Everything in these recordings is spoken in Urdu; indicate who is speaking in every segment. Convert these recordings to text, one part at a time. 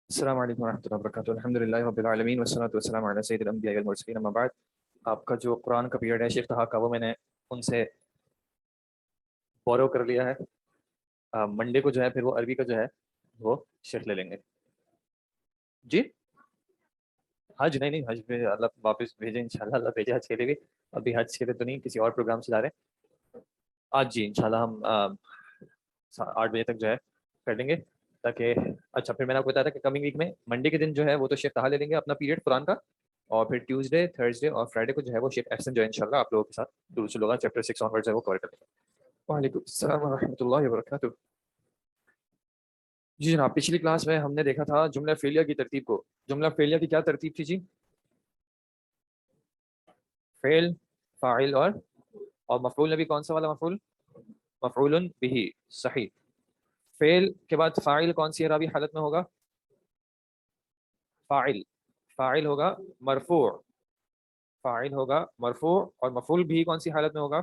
Speaker 1: السلام علیکم ورحمۃ اللہ وبرکاتہ. الحمد للہ رب العالمین والصلاۃ والسلام علی سید الانبیاء والمرسلین. اما بعد. آپ کا جو قرآن کا پیریڈ ہے شیخ طہا کا، وہ میں نے ان سے بورو کر لیا ہے. منڈے کو جو ہے پھر وہ عربی کا جو ہے وہ شیخ لے لیں گے. جی حج نہیں حج پہ اللہ واپس بھیجے انشاءاللہ. اللہ بھیجے حج کے لیے بھی. ابھی حج کے لیے تو نہیں، کسی اور پروگرام سے جا رہے ہیں آج. جی انشاءاللہ ہم 8 بجے تک جو ہے کر لیں گے تاکہ اچھا. پھر میں نے آپ کو بتایا تھا کہ کمنگ ویک میں منڈے کے دن جو ہے وہ تو شیخ طہا لے لیں گے اپنا پیریڈ قرآن کا، اور پھر ٹیوزڈے، تھرسڈے اور فرائیڈے کو جو ہے وہ شیخ احسن جو ہے انشاءاللہ آپ لوگوں کے ساتھ دروس الوغا چیپٹر 6 آنورڈ ہے وہ کور کریں گے. وعلیکم السلام ورحمۃ اللہ وبرکاتہ. جی جناب، پچھلی کلاس میں ہم نے دیکھا تھا جملہ فعلیہ کی ترتیب کو. جملہ فعلیہ کی کیا ترتیب تھی جی؟ فعل، فاعل اور مفعول. نبی کون سا والا مفعول؟ مفعول بہ. صحیح. فعل کے بعد فاعل کون سی اعرابی حالت میں ہوگا؟ فاعل. فاعل ہوگا مرفوع. فاعل ہوگا مرفوع. اور مفعول بھی کون سی حالت میں ہوگا؟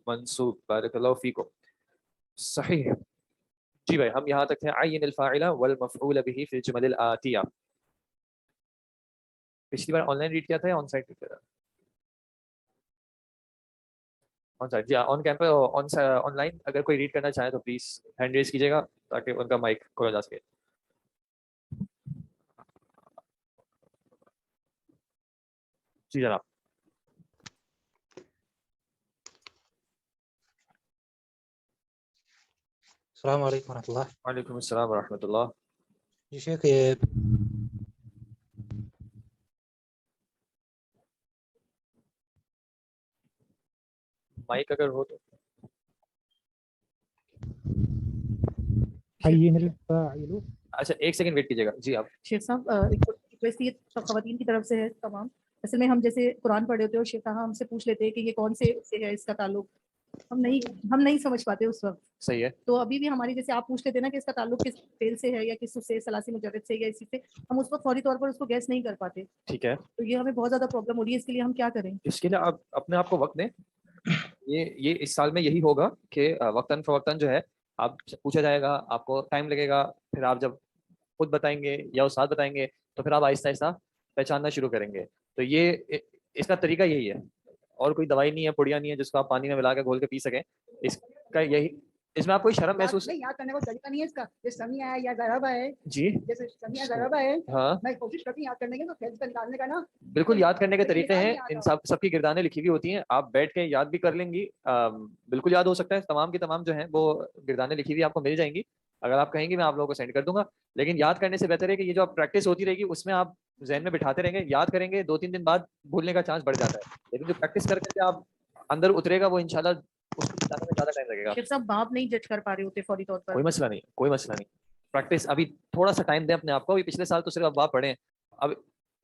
Speaker 1: منصوب. بارک اللہ فیکم. صحیح ہے جی بھائی. ہم یہاں تک تھے عین الفاعل والمفعول به فی الجمل الآتیہ. پچھلی بار آن لائن ریڈ کیا تھا یا آن سائٹ ریڈ کیا تھا؟ On site. جی آن کیمپس آن لائن اگر کوئی ریڈ کرنا چاہے تو پلیز ہینڈ ریز کیجیے گا تاکہ ان کا مائک کھولا جا سکے. جی جناب.
Speaker 2: السلام علیکم ورحمۃ اللہ.
Speaker 1: وعلیکم السلام ورحمۃ اللہ.
Speaker 2: جی شیخ، یہ
Speaker 1: مائک اگر ہو تو اچھا ایک سیکنڈ ویٹ کیجیے گا. جی آپ.
Speaker 3: شیخ صاحب ایک ریکویسٹ یہ خواتین کی طرف سے ہے تمام. اصل میں ہم جیسے قرآن پڑھ ہوتے ہیں اور شیخ صاحب ہم سے پوچھ لیتے ہیں کہ یہ کون سے ہے اس کا تعلق، ہم نہیں سمجھ پاتے اس وقت.
Speaker 1: صحیح ہے.
Speaker 3: تو ابھی بھی ہماری جیسے آپ پوچھ لیتے ہیں نا کہ اس کا تعلق کس فعل سے ہے یا کس سے ثلاثی مجرد سے یا اسی سے، ہم اس وقت فوری طور پر اس کو گیس نہیں کر پاتے.
Speaker 1: ٹھیک ہے.
Speaker 3: تو یہ ہمیں بہت زیادہ پرابلم ہو رہی ہے. اس کے لیے ہم کیا کریں؟
Speaker 1: اس کے لیے آپ اپنے آپ کو وقت دیں. یہ اس سال میں یہی ہوگا کہ وقتاً فوقتاً جو ہے آپ پوچھا جائے گا، آپ کو ٹائم لگے گا، پھر آپ جب خود بتائیں گے یا استاد بتائیں گے تو پھر آپ آہستہ آہستہ پہچاننا شروع کریں گے. تو یہ اس کا طریقہ یہی ہے، اور کوئی دوائی نہیں ہے، پڑیا نہیں ہے جس کو آپ پانی میں ملا کے گھول کے پی سکیں. اس کا یہی، اس میں آپ کوئی شرم محسوس
Speaker 3: نہیں یاد کرنے کا طریقہ نہیں ہے اس کا. جیسے سمیع ہے یا ضربہ ہے،
Speaker 1: جی
Speaker 3: جیسے سمیع ضربہ ہے،
Speaker 1: ہاں
Speaker 3: میں کوشش کرتی ہوں یاد کرنے کی تو فیض پہ نکالنے کا نا.
Speaker 1: بالکل یاد کرنے کے طریقے ہیں. ان سب کی گردانیں لکھی ہوئی ہوتی ہیں، آپ بیٹھ کے یاد بھی کر لیں گی. بالکل یاد ہو سکتا ہے. تمام کی تمام جو ہیں وہ گردانیں لکھی ہوئی آپ کو مل جائیں گی. اگر آپ کہیں گے میں آپ لوگوں کو سینڈ کر دوں گا. لیکن یاد کرنے سے بہتر ہے کہ یہ جو آپ پریکٹس ہوتی رہے گی اس میں آپ ذہن میں بٹھاتے رہیں گے. یاد کریں گے 2-3 دن بعد بھولنے کا چانس بڑھ جاتا ہے، لیکن جو پریکٹس کر کے آپ اندر اترے گا وہ انشاءاللہ اس کو بتانے میں زیادہ ٹائم لگے گا.
Speaker 3: شیخ صاحب باپ نہیں جج کر پا رہے ہوتے فوری طور پر.
Speaker 1: کوئی مسئلہ نہیں، کوئی مسئلہ نہیں. پریکٹس ابھی تھوڑا سا ٹائم دیں اپنے آپ کو. ابھی پچھلے سال تو صرف ابواب پڑھیں، اب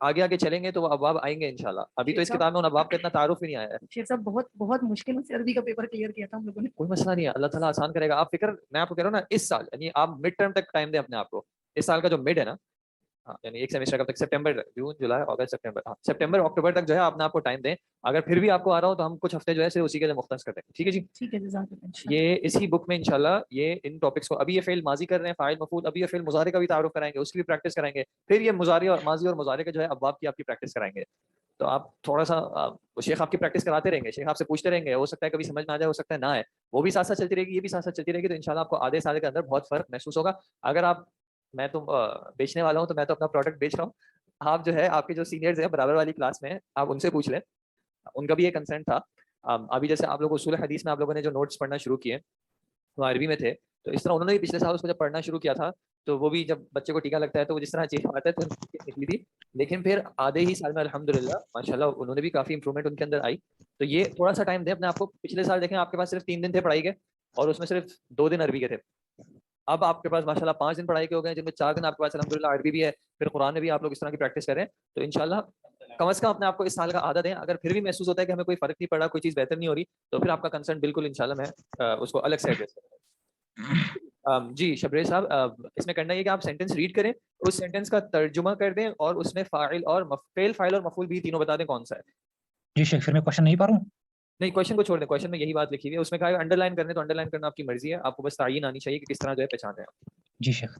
Speaker 1: آگے آگے چلیں گے تو وہ ابواب آئیں گے انشاءاللہ. ابھی تو اس کتاب میں ان ابواب کا اتنا تعارف ہی نہیں آیا ہے.
Speaker 3: شیخ صاحب بہت مشکل سے عربی کا پیپر کلیئر کیا تھا ہم لوگوں نے.
Speaker 1: کوئی مسئلہ نہیں ہے، اللہ تعالیٰ آسان کرے گا. آپ فکر، میں آپ کو کہہ رہا ہوں نا، اس سال یعنی آپ مڈ ٹرم تک ٹائم دیں اپنے آپ کو. اس سال کا جو مڈ ہے نا، یعنی ایک سیمسٹر کب تک؟ سپٹمبر، جون، جولائی، اگست، سپٹمبر. سپٹمبر اکتوبر تک جو ہے اپنے آپ کو ٹائم دیں. اگر پھر بھی آپ کو آ رہا ہو تو ہم کچھ ہفتے جو ہے اسی کے لیے مختص کرتے ہیں. ٹھیک ہے جی.
Speaker 3: ٹھیک ہے جزاک اللہ.
Speaker 1: یہ اسی بک میں انشاءاللہ یہ ان ٹاپکس کو، ابھی یہ فعل ماضی کر رہے ہیں، فاعل مفعول. ابھی یہ فعل مضارع کا بھی تعارف کرائیں گے، اس کی بھی پریکٹس کرائیں گے. پھر یہ مضارع اور ماضی اور مضارع کے جو ہے ابواب کی آپ کی پریکٹس کرائیں گے. تو آپ تھوڑا سا شیخ آپ کی پریکٹس کراتے رہیں گے، شیخ آپ سے پوچھتے رہیں گے. ہو سکتا ہے کبھی سمجھ نہ آ جائے، ہو سکتا ہے نہ آئے. وہ بھی ساتھ ساتھ چلتی رہے گی، یہ بھی ساتھ ساتھ چلتی رہے گی. تو انشاءاللہ آپ کو آدھے سال کے اندر بہت فرق محسوس ہوگا. اگر آپ، میں تو بیچنے والا ہوں تو میں تو اپنا پروڈکٹ بیچ رہا ہوں. آپ جو ہے آپ کے جو سینئرز ہیں برابر والی کلاس میں، آپ ان سے پوچھ لیں. ان کا بھی یہ کنسرن تھا. ابھی جیسے آپ لوگ اصول حدیث میں آپ لوگوں نے جو نوٹس پڑھنا شروع کیے وہ عربی میں تھے، تو اس طرح انہوں نے بھی پچھلے سال اس کو جب پڑھنا شروع کیا تھا تو وہ بھی جب بچے کو ٹیکا لگتا ہے تو وہ جس طرح چیخ آتا ہے تو نکلی تھی. لیکن پھر آدھے ہی سال میں الحمدللہ ماشاءاللہ انہوں نے بھی کافی امپرومنٹ ان کے اندر آئی. تو یہ تھوڑا سا ٹائم دیں اپنے آپ کو. پچھلے سال دیکھیں آپ کے پاس صرف 3 دن تھے پڑھائی کے، اور اس میں صرف 2 دن عربی کے تھے. اب آپ کے پاس ماشاءاللہ 5 دن پڑھائی کے ہو گئے، جن میں 4 دن آپ کے پاس الحمدللہ عربی بھی ہے. پھر قرآن میں بھی آپ لوگ اس طرح کی پریکٹس کریں تو انشاءاللہ کم از کم اپنے آپ کو اس سال کا عادت دیں. اگر پھر بھی محسوس ہوتا ہے کہ ہمیں کوئی فرق نہیں پڑا، کوئی چیز بہتر نہیں ہو رہی، تو پھر آپ کا کنسرن بالکل انشاءاللہ میں اس کو الگ سے ایڈریس کروں. جی شبریز صاحب، اس میں کرنا یہ کہ آپ سینٹنس ریڈ کریں، اس سینٹنس کا ترجمہ کر دیں، اور اس میں فاعل اور فعل، فاعل اور مفعول بھی تینوں بتا دیں کون سا ہے.
Speaker 2: جی شیخ، پھر میں کوشچن نہیں پڑھوں؟
Speaker 1: نہیں، کوشچن کو چھوڑ دیں. کوشچن میں یہی بات لکھی ہوئی ہے. اس میں کہا ہے انڈر لائن کرنے تو انڈر لائن کرنا آپ کی مرضی ہے. آپ کو بس تعین آنی چاہیے کہ کس طرح جو ہے پہچان ہے.
Speaker 2: جی شیخ.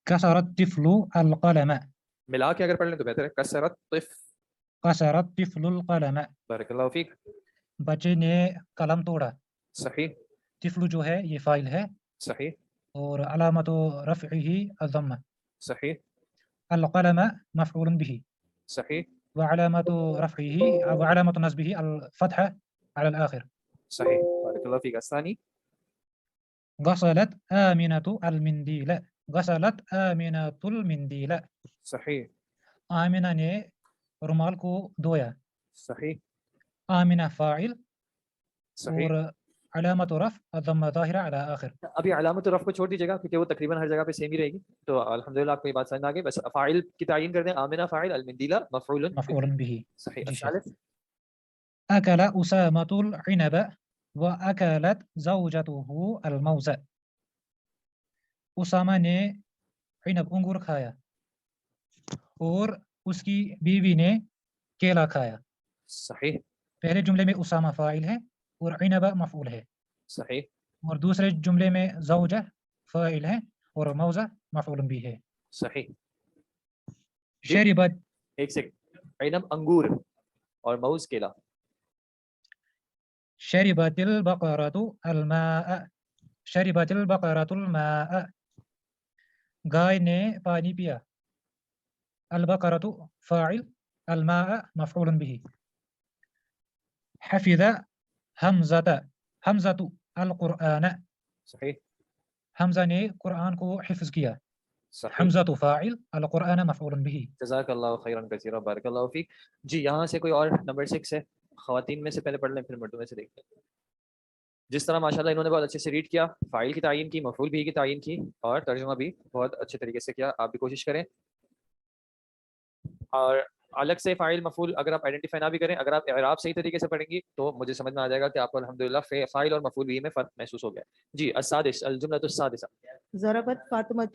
Speaker 2: كسر الطفل القلم.
Speaker 1: ملا کے اگر پڑھ لیں تو بہتر ہے. کسرت طف.
Speaker 2: كسر الطفل القلم.
Speaker 1: بارک اللہ فیک.
Speaker 2: بچے نے قلم توڑا.
Speaker 1: صحیح.
Speaker 2: طفل جو ہے یہ فاعل ہے
Speaker 1: صحیح.
Speaker 2: اور علامت رفعه الضمہ.
Speaker 1: صحیح.
Speaker 2: القلم مفعول به
Speaker 1: صحیح.
Speaker 2: وعلامة رفعه وعلامة نصبه الفتحة على الآخر.
Speaker 1: صحیح. بارک اللہ فیک. الثانی.
Speaker 2: غسلت آمنة المنديل. غسلت آمنة المنديل.
Speaker 1: صحیح.
Speaker 2: آمنہ نے رومال کو دھویا.
Speaker 1: صحیح.
Speaker 2: آمنہ فاعل
Speaker 1: صحیح.
Speaker 2: اور علامت رفع الضمہ ظاہرہ علی آخر.
Speaker 1: ابھی علامت رفع کو چھوڑ دیجیے گا کیونکہ وہ تقریباً ہر جگہ پہ سیم ہی رہے گی. تو الحمدللہ آپ کو یہ بات سمجھ آ گئی. بس فاعل کی تعین کر دیں. آمنہ فاعل، المندیلہ مفعول.
Speaker 2: مفعول به.
Speaker 1: صحیح.
Speaker 2: جی شیخ.
Speaker 1: الثالث.
Speaker 2: أكل أسامة العنب وأكلت زوجته الموز. اسامہ نے عنب انگور کھایا اور اس کی بیوی نے کیلا کھایا.
Speaker 1: صحیح.
Speaker 2: پہلے جملے میں اسامہ فاعل ہے اور عنب مفعول ہے،
Speaker 1: صحیح.
Speaker 2: اور دوسرے جملے میں زوجہ فاعل ہے اور موزہ مفعول بھی ہے.
Speaker 1: صحیح.
Speaker 2: شربت.
Speaker 1: ایک سیکنڈ. عنب انگور اور موز کیلا.
Speaker 2: شربت البقرة الماء. شربت البقرة الماء. گائے نے پانی پیا. البقرة فاعل، الماء مفعول به. حفظ حمزة القرآن.
Speaker 1: صحیح.
Speaker 2: حمزہ نے قرآن کو حفظ کیا.
Speaker 1: صحیح.
Speaker 2: حمزة فاعل، القرآن مفعول به.
Speaker 1: جزاک اللہ خیرا کثیرا. بارک اللہ فیک. جی یہاں سے کوئی اور نمبر 6 ہے؟ خواتین میں سے پہلے پڑھ لیں پھر مردوں میں سے دیکھتے ہیں. جس طرح ماشاءاللہ انہوں نے بہت اچھے سے ریڈ کیا، فاعل کی تعین کی، مفعول بھی کی تعین کی اور ترجمہ بھی بہت اچھے طریقے سے کیا. آپ بھی کوشش کریں. اور الگ سے فاعل مفعول اگر آپ آئیڈینٹیفائی نہ بھی کریں، اگر آپ اعراب صحیح طریقے سے پڑھیں گی تو مجھے سمجھ میں آ جائے گا کہ آپ کو الحمدللہ فاعل اور مفعول بھی میں فرق محسوس ہو گیا. جی السادس، الجملۃ السادسہ.
Speaker 3: ضربت فاطمۃ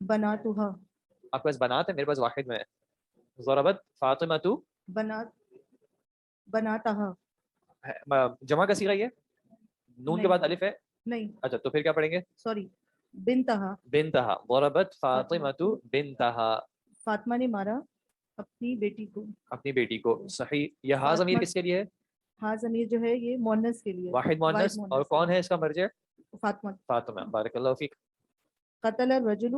Speaker 3: بناتها.
Speaker 1: آپ کے پاس بنات ہے، میرے پاس واحد میں ہے. ضربت فاطمۃ
Speaker 3: بناتها.
Speaker 1: جمع کا صیغہ یہ نون کے بعد الف ہے.
Speaker 3: نہیں،
Speaker 1: اچھا تو پھر کیا پڑھیں گے؟
Speaker 3: سوری، بنتہا.
Speaker 1: بنتہا. ضربت فاطمۃ بنتہا.
Speaker 3: فاطمہ نے مارا اپنی بیٹی کو.
Speaker 1: اپنی بیٹی کو. صحیح. یہ ہا ضمیر کس کے لیے ہے؟
Speaker 3: ہاں ضمیر جو ہے یہ مؤنث کے لیے.
Speaker 1: واحد مؤنث. اور کون ہے اس کا مرجع؟
Speaker 3: فاطمہ.
Speaker 1: فاطمہ. بارک اللہ فیک.
Speaker 3: قتل الرجل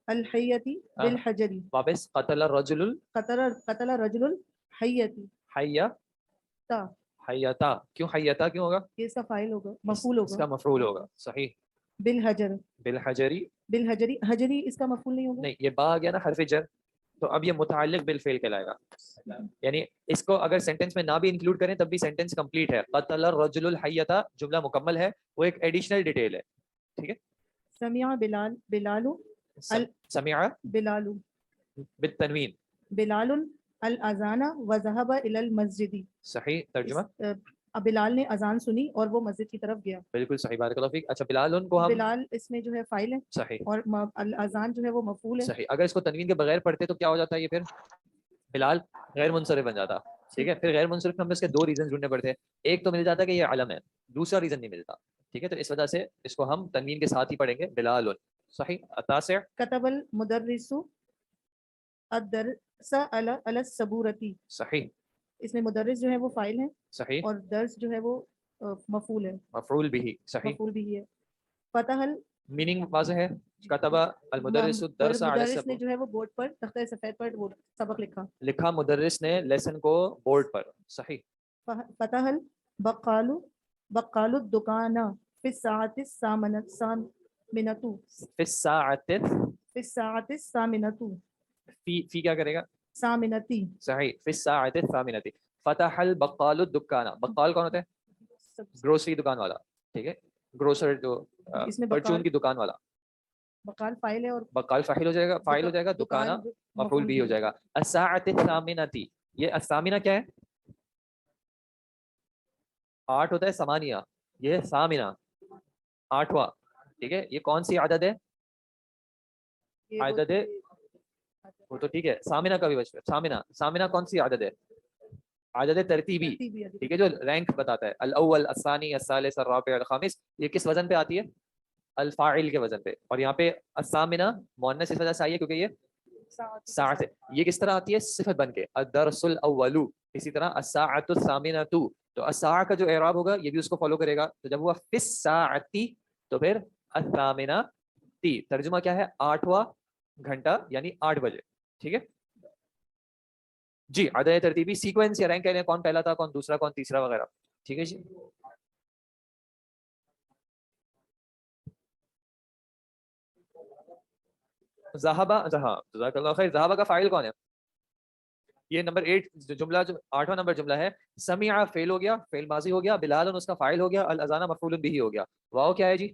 Speaker 3: الحیۃ بالحجر.
Speaker 1: واپس. قتل الرجل
Speaker 3: قتل الرجل الحیۃ.
Speaker 1: حیّتا. حیّتا. کیوں حیّتا کیوں ہوگا؟
Speaker 3: یہ اس کا فاعل ہوگا، مفعول
Speaker 1: اس کا
Speaker 3: ہوگا.
Speaker 1: مفعول ہوگا. صحیح.
Speaker 3: بالحجر.
Speaker 1: بالحجری.
Speaker 3: بالحجری. حجری اس کا مفعول نہیں ہوگا.
Speaker 1: نہیں، یہ با آ گیا نا حرف جر، تو اب یہ متعلق بالفعل کہلائے گا. یعنی اس کو اگر سینٹینس میں نہ بھی انکلوڈ کریں تب بھی سینٹینس کمپلیٹ ہے. قتل الرجل الحیۃ جملہ مکمل ہے، وہ ایک ایڈیشنل ڈیٹیل ہے. ٹھیک ہے.
Speaker 3: سمع بلال
Speaker 1: سمع
Speaker 3: بلال
Speaker 1: بالتنوین.
Speaker 3: بلال الاذان وذهب الى المسجد.
Speaker 1: صحیح. ترجمہ.
Speaker 3: بلال نے اذان سنی اور وہ مسجد کی طرف گیا.
Speaker 1: بالکل صحیح. بارک اللہ فیک. اچھا بلال ان کو ہم
Speaker 3: بلال اس میں جو ہے فاعل ہے.
Speaker 1: صحیح.
Speaker 3: اور الاذان جو ہے وہ مفعول ہے.
Speaker 1: صحیح. اگر اس کو تنوین کے بغیر پڑھتے تو کیا ہو جاتا ہے؟ یہ پھر بلال غیر منصرف بن جاتا. ٹھیک ہے. پھر غیر منصرف میں ہمیں اس کے دو ریزن ڈھونڈنے پڑتے ہیں. ایک تو مل جاتا ہے کہ یہ علم ہے، دوسرا ریزن نہیں ملتا. ٹھیک ہے. تو اس وجہ سے اس کو ہم تنوین کے ساتھ ہی پڑھیں گے. بلال. صحیح. التاسع.
Speaker 3: كتب المدرس الدرس على السبورة.
Speaker 1: صحیح.
Speaker 3: اس میں مدرس جو ہے وہ فاعل ہے
Speaker 1: صحیح.
Speaker 3: اور درس جو ہے وہ مفعول ہے.
Speaker 1: مفعول بھی. صحیح.
Speaker 3: مفعول بھی ہے. فتح
Speaker 1: میننگ واضح ہے. کتب المدرس الدرس على
Speaker 3: مدرس نے
Speaker 1: السبورة.
Speaker 3: جو ہے وہ بورڈ پر تختہ سفید پر وہ سبق لکھا.
Speaker 1: لکھا مدرس نے لیسن کو بورڈ پر. صحیح.
Speaker 3: فتح بقال الدکان فی الساعة الثامنة.
Speaker 1: فی الساعة.
Speaker 3: فی الساعة الثامنة.
Speaker 1: فی کیا کرے گا؟
Speaker 3: ثامنتی.
Speaker 1: صحیح. فی الساعة الثامنة. فتح البقال الدکان. بقال کون ہوتا ہے؟ گروسری دکان والا. ٹھیک ہے. گروسر جو پرچون کی دکان والا.
Speaker 3: بقال فاعل ہے اور
Speaker 1: بقال فاعل ہو جائے گا. فاعل ہو جائے گا. دکانہ مفعول بھی ہو جائے گا. الساعة الثامنة. یہ الثامنہ کیا ہے؟ 8 ہوتا ہے ثمانیہ. یہ ثامنہ 8واں. ٹھیک ہے. یہ کون سی عدد ہے؟ عدد وہ تو ٹھیک ہے. ثامنہ کا بھی وجہ. ثامنہ کون سی عدد ہے؟ عدد ترتیبی. ٹھیک ہے. جو رینک بتاتا ہے. الاول الثانی الثالث الرابع الخامس. یہ کس وزن پہ آتی ہے؟ الفاعل کے وزن پہ. اور یہاں پہ الثامنہ مؤنث اس وجہ سے آئی ہے کیونکہ یہ ساعت ہے. یہ کس طرح آتی ہے؟ صفت بن کے الدرس الاول. اسی طرح الساعۃ الثامنہ، تو الساعہ کا جو اعراب ہوگا یہ بھی اس کو فالو کرے گا. تو جب ہوا فی الساعۃ تو پھر الثامنہ تی، ترجمہ کیا ہے؟ 8واں گھنٹہ یعنی 8 بجے. ٹھیک ہے جی. عدد ترتیبی سیکوینس یا رینک کہہ لیں، کون پہلا تھا، کون دوسرا، کون تیسرا وغیرہ. ٹھیک ہے جی. ذہبہ، ہاں جزاک اللہ خیر. ذہبہ کا فاعل کون ہے؟ یہ نمبر 8 جملہ، جو 8واں نمبر جملہ ہے. سمع فعل ہو گیا، فعل ماضی ہو گیا. بلال اس کا فاعل ہو گیا. الاذان مفعول به ہو گیا. واو کیا ہے جی؟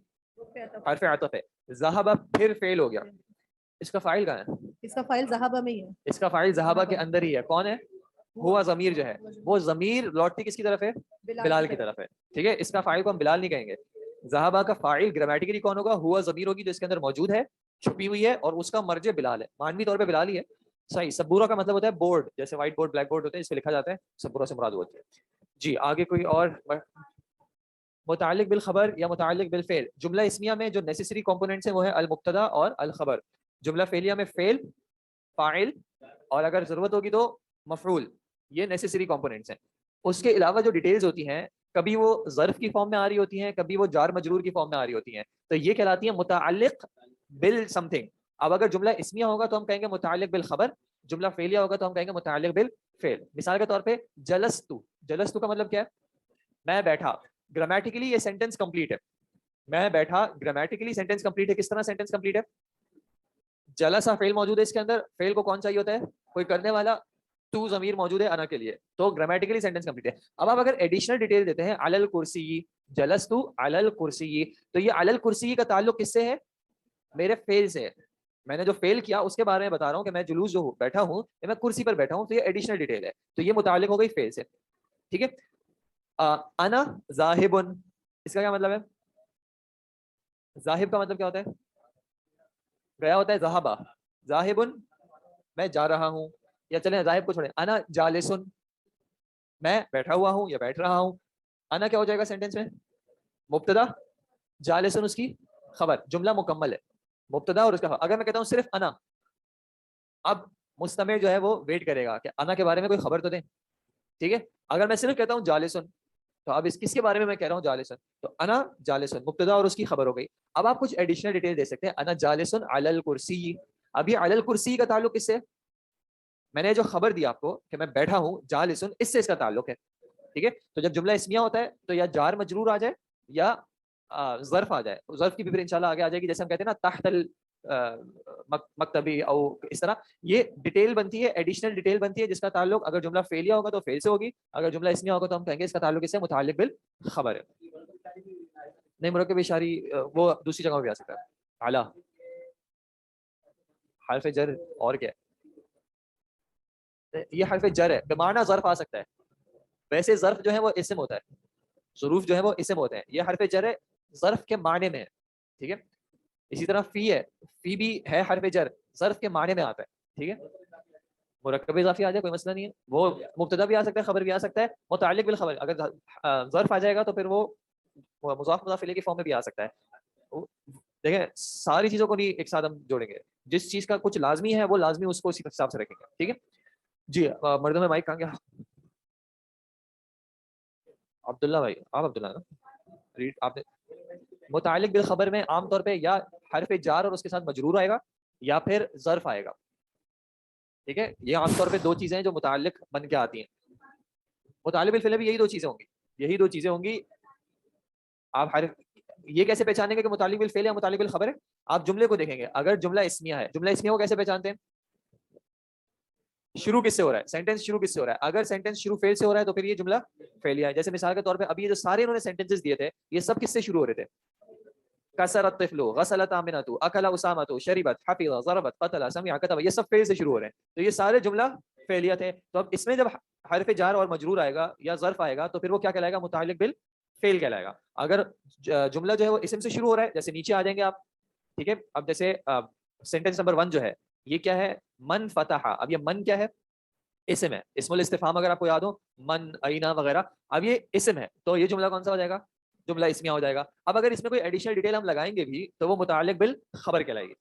Speaker 1: حرف عطف ہے. ذہبہ پھر فعل ہو گیا. اس کا فاعل کہاں ہے؟
Speaker 3: اس کا فائل ذہابہ میں ہی ہے.
Speaker 1: اس کا فاعل ذہبہ کے اندر ہی ہے. کون ہے؟ ہوا ضمیر جو ہے، وہ ضمیر لوٹتی کس کی طرف ہے؟ بلال کی طرف ہے. ٹھیک ہے. اس کا فاعل کو ہم بلال نہیں کہیں گے. ذہبہ کا فاعل گرامیٹیکلی کون ہوگا؟ ہوا ضمیر ہوگی جو اس کے اندر موجود ہے، چھپی ہوئی ہے، اور اس کا مرجع بلال ہے. معنوی طور پہ بلال ہی ہے. صحیح. سبورہ کا مطلب ہوتا ہے بورڈ، جیسے وائٹ بورڈ بلیک بورڈ ہوتے ہیں، اس پہ لکھا جاتا ہے. سبورہ سے مراد ہوتی ہے. جی آگے کوئی اور؟ متعلق بالخبر یا متعلق بالفعل. جملہ اسمیہ میں جو نیسیسری کمپوننٹس ہیں وہ ہے المبتدا اور الخبر. جملہ فعلیہ میں فعل، فاعل، اور اگر ضرورت ہوگی تو مفعول. یہ نیسیسری کمپوننٹس ہیں. اس کے علاوہ جو ڈیٹیلز ہوتی ہیں، کبھی وہ ظرف کی فارم میں آ رہی ہوتی ہیں، کبھی وہ جار مجرور کی فارم میں آ رہی ہوتی ہیں، تو یہ کہلاتی ہیں متعلق بال سم تھنگ. اب اگر جملہ اسمیہ ہوگا تو ہم کہیں گے متعلق بالخبر، جملہ فعلیہ ہوگا تو ہم کہیں گے متعلق بالفعل. مثال کے طور پہ جلستو. جلستو کا مطلب کیا ہے؟ میں بیٹھا. گرامیٹیکلی یہ سینٹینس کمپلیٹ ہے. میں بیٹھا گرامیٹیکلی سینٹینس کمپلیٹ ہے. کس طرح سینٹینس کمپلیٹ ہے؟ جلسہ فعل موجود ہے اس کے اندر. فعل کو کون چاہیے ہوتا ہے؟ کوئی کرنے والا. تو ضمیر موجود ہے انا کے لیے، تو گرامیٹیکلی سینٹینس کمپلیٹ ہے. اب آپ اگر ایڈیشنل ڈیٹیل دیتے ہیں، علی الکرسی جلستو علی الکرسی، تو یہ علی الکرسی کا تعلق کس سے ہے؟ میرے فعل سے ہے. میں نے جو فعل کیا اس کے بارے میں بتا رہا ہوں کہ میں جلوس جو بیٹھا ہوں، میں کرسی پر بیٹھا ہوں، تو یہ ایڈیشنل ڈیٹیل ہے. تو یہ متعلق ہو گئی فعل سے. ٹھیک ہے. انا ذاہب، اس کا کیا مطلب ہے؟ ذاہب کا مطلب کیا ہوتا ہے؟ گیا ہوتا ہے. ذہبہ ذاہب، میں جا رہا ہوں. یا چلیں ذاہب کو چھوڑیں. انا جالسن، میں بیٹھا ہوا ہوں یا بیٹھ رہا ہوں. انا کیا ہو جائے گا سینٹینس میں؟ مبتدا، جالسن اس کی خبر. جملہ مکمل ہے. مبتدا اور اس کا خبر. اگر میں کہتا ہوں صرف انا، اب مستمع جو ہے وہ ویٹ کرے گا کہ انا کے بارے میں کوئی خبر تو دیں. ٹھیک ہے. اگر میں صرف کہتا ہوں جالسن، تو اب اس کس کے بارے میں کہہ رہا ہوں؟ جالسن. تو انا جالسن مبتدا اور اس کی خبر ہو گئی. اب آپ کچھ ایڈیشنل ڈیٹیل دے سکتے ہیں. انا جالسن علی الکرسی. اب یہ علی الکرسی کا تعلق کس سے؟ میں نے جو خبر دی آپ کو کہ میں بیٹھا ہوں جالسن، اس سے اس کا تعلق ہے. ٹھیک ہے. تو جب جملہ اسمیہ ہوتا ہے تو یا جار مجرور آ جائے یا ظرف آ جائے. ظرف کی بھی پھر انشاءاللہ آگے آ جائے گی، جیسے ہم کہتے ہیں نا تحت مکتبی، او اس طرح یہ ڈیٹیل بنتی ہے، ایڈیشنل ڈیٹیل بنتی ہے جس کا تعلق اگر جملہ فعلیہ ہوگا تو فعل سے ہوگی، اگر جملہ اسمیہ ہوگا تو ہم کہیں گے اس کا تعلق اس سے متعلق بالخبر ہے. نہیں مرکب اشاری وہ دوسری جگہ بھی آ سکتا ہے. اعلیٰ حرف جر اور کیا ہے؟ یہ حرف جر ہے، بمعنی ظرف آ سکتا ہے. ویسے ظرف جو ہے وہ اسم ہوتا ہے، ظروف جو ہے وہ اسم ہوتے ہیں. یہ حرف جر ہے، ظرف کے معنی میں ہے. ٹھیک ہے. اسی طرح فی ہے، فی بھی ہے حرف جر، ظرف کے معنی میں آتا ہے. ٹھیک ہے. مرکب اضافی آ جائے کوئی مسئلہ نہیں ہے، وہ مبتدا بھی آ سکتا ہے، خبر بھی آ سکتا ہے. متعلق بالخبر اگر ظرف آ جائے گا تو پھر وہ مضاف مضاف الیہ کی فارم میں بھی آ سکتا ہے. دیکھیں ساری چیزوں کو نہیں ایک ساتھ ہم جوڑیں گے، جس چیز کا کچھ لازمی ہے وہ لازمی اس کو اسی حساب سے رکھیں گے. ٹھیک ہے جی. مردوں میں مائک کہاں گیا؟ عبداللہ بھائی، آپ عبداللہ نا ریڈ آپ نے. متعلق بالخبر میں عام طور پہ یا حرف جار اور اس کے ساتھ مجرور آئے گا یا پھر ظرف آئے گا. ٹھیک ہے. یہ عام طور پہ دو چیزیں ہیں جو متعلق بن کے آتی ہیں. متعلق بالفعل بھی یہی دو چیزیں ہوں گی، یہی دو چیزیں ہوں گی. آپ حرف یہ کیسے پہچانیں گے کہ متعلق بالفعل یا متعلق بالخبر ہے؟ آپ جملے کو دیکھیں گے. اگر جملہ اسمیہ ہے، جملہ اسمیہ کو کیسے پہچانتے ہیں؟ شروع کس سے ہو رہا ہے؟ سینٹینس شروع کس سے ہو رہا ہے؟ اگر سینٹینس شروع فعل سے ہو رہا ہے تو پھر یہ جملہ فعلیہ ہے. جیسے مثال کے طور پہ ابھی یہ جو سارے انہوں نے سینٹینسز دیے تھے یہ سب کس سے شروع ہو رہے تھے؟ کسر الطفل، غسلت آمنۃ، اکل اسامۃ، شربت، حفظ، ضربت، قتل، سمع، کتب، یہ سب فعل سے شروع ہو رہے ہیں. تو یہ سارے جملہ فعلیہ تھے. تو اب اس میں جب حرف جار اور مجرور آئے گا یا ظرف آئے گا تو پھر وہ کیا کہلائے گا؟ متعلق بالفعل کہلائے گا. اگر جملہ جو ہے وہ اسم سے شروع ہو رہا ہے، جیسے نیچے آ جائیں گے آپ. ٹھیک ہے. اب جیسے سینٹینس نمبر 1 جو ہے یہ کیا ہے؟ من فتح. اب یہ من کیا ہے؟ اسم ہے. اسم الاستفہام اگر آپ کو یاد ہو، من، اینا وغیرہ. اب یہ اسم ہے تو یہ جملہ کون سا ہو جائے گا؟ جملہ اسمیہ ہو جائے گا. اب اگر اس میں کوئی ایڈیشنل ڈیٹیل ہم لگائیں گے بھی تو وہ متعلق بالخبر کہلائے گی.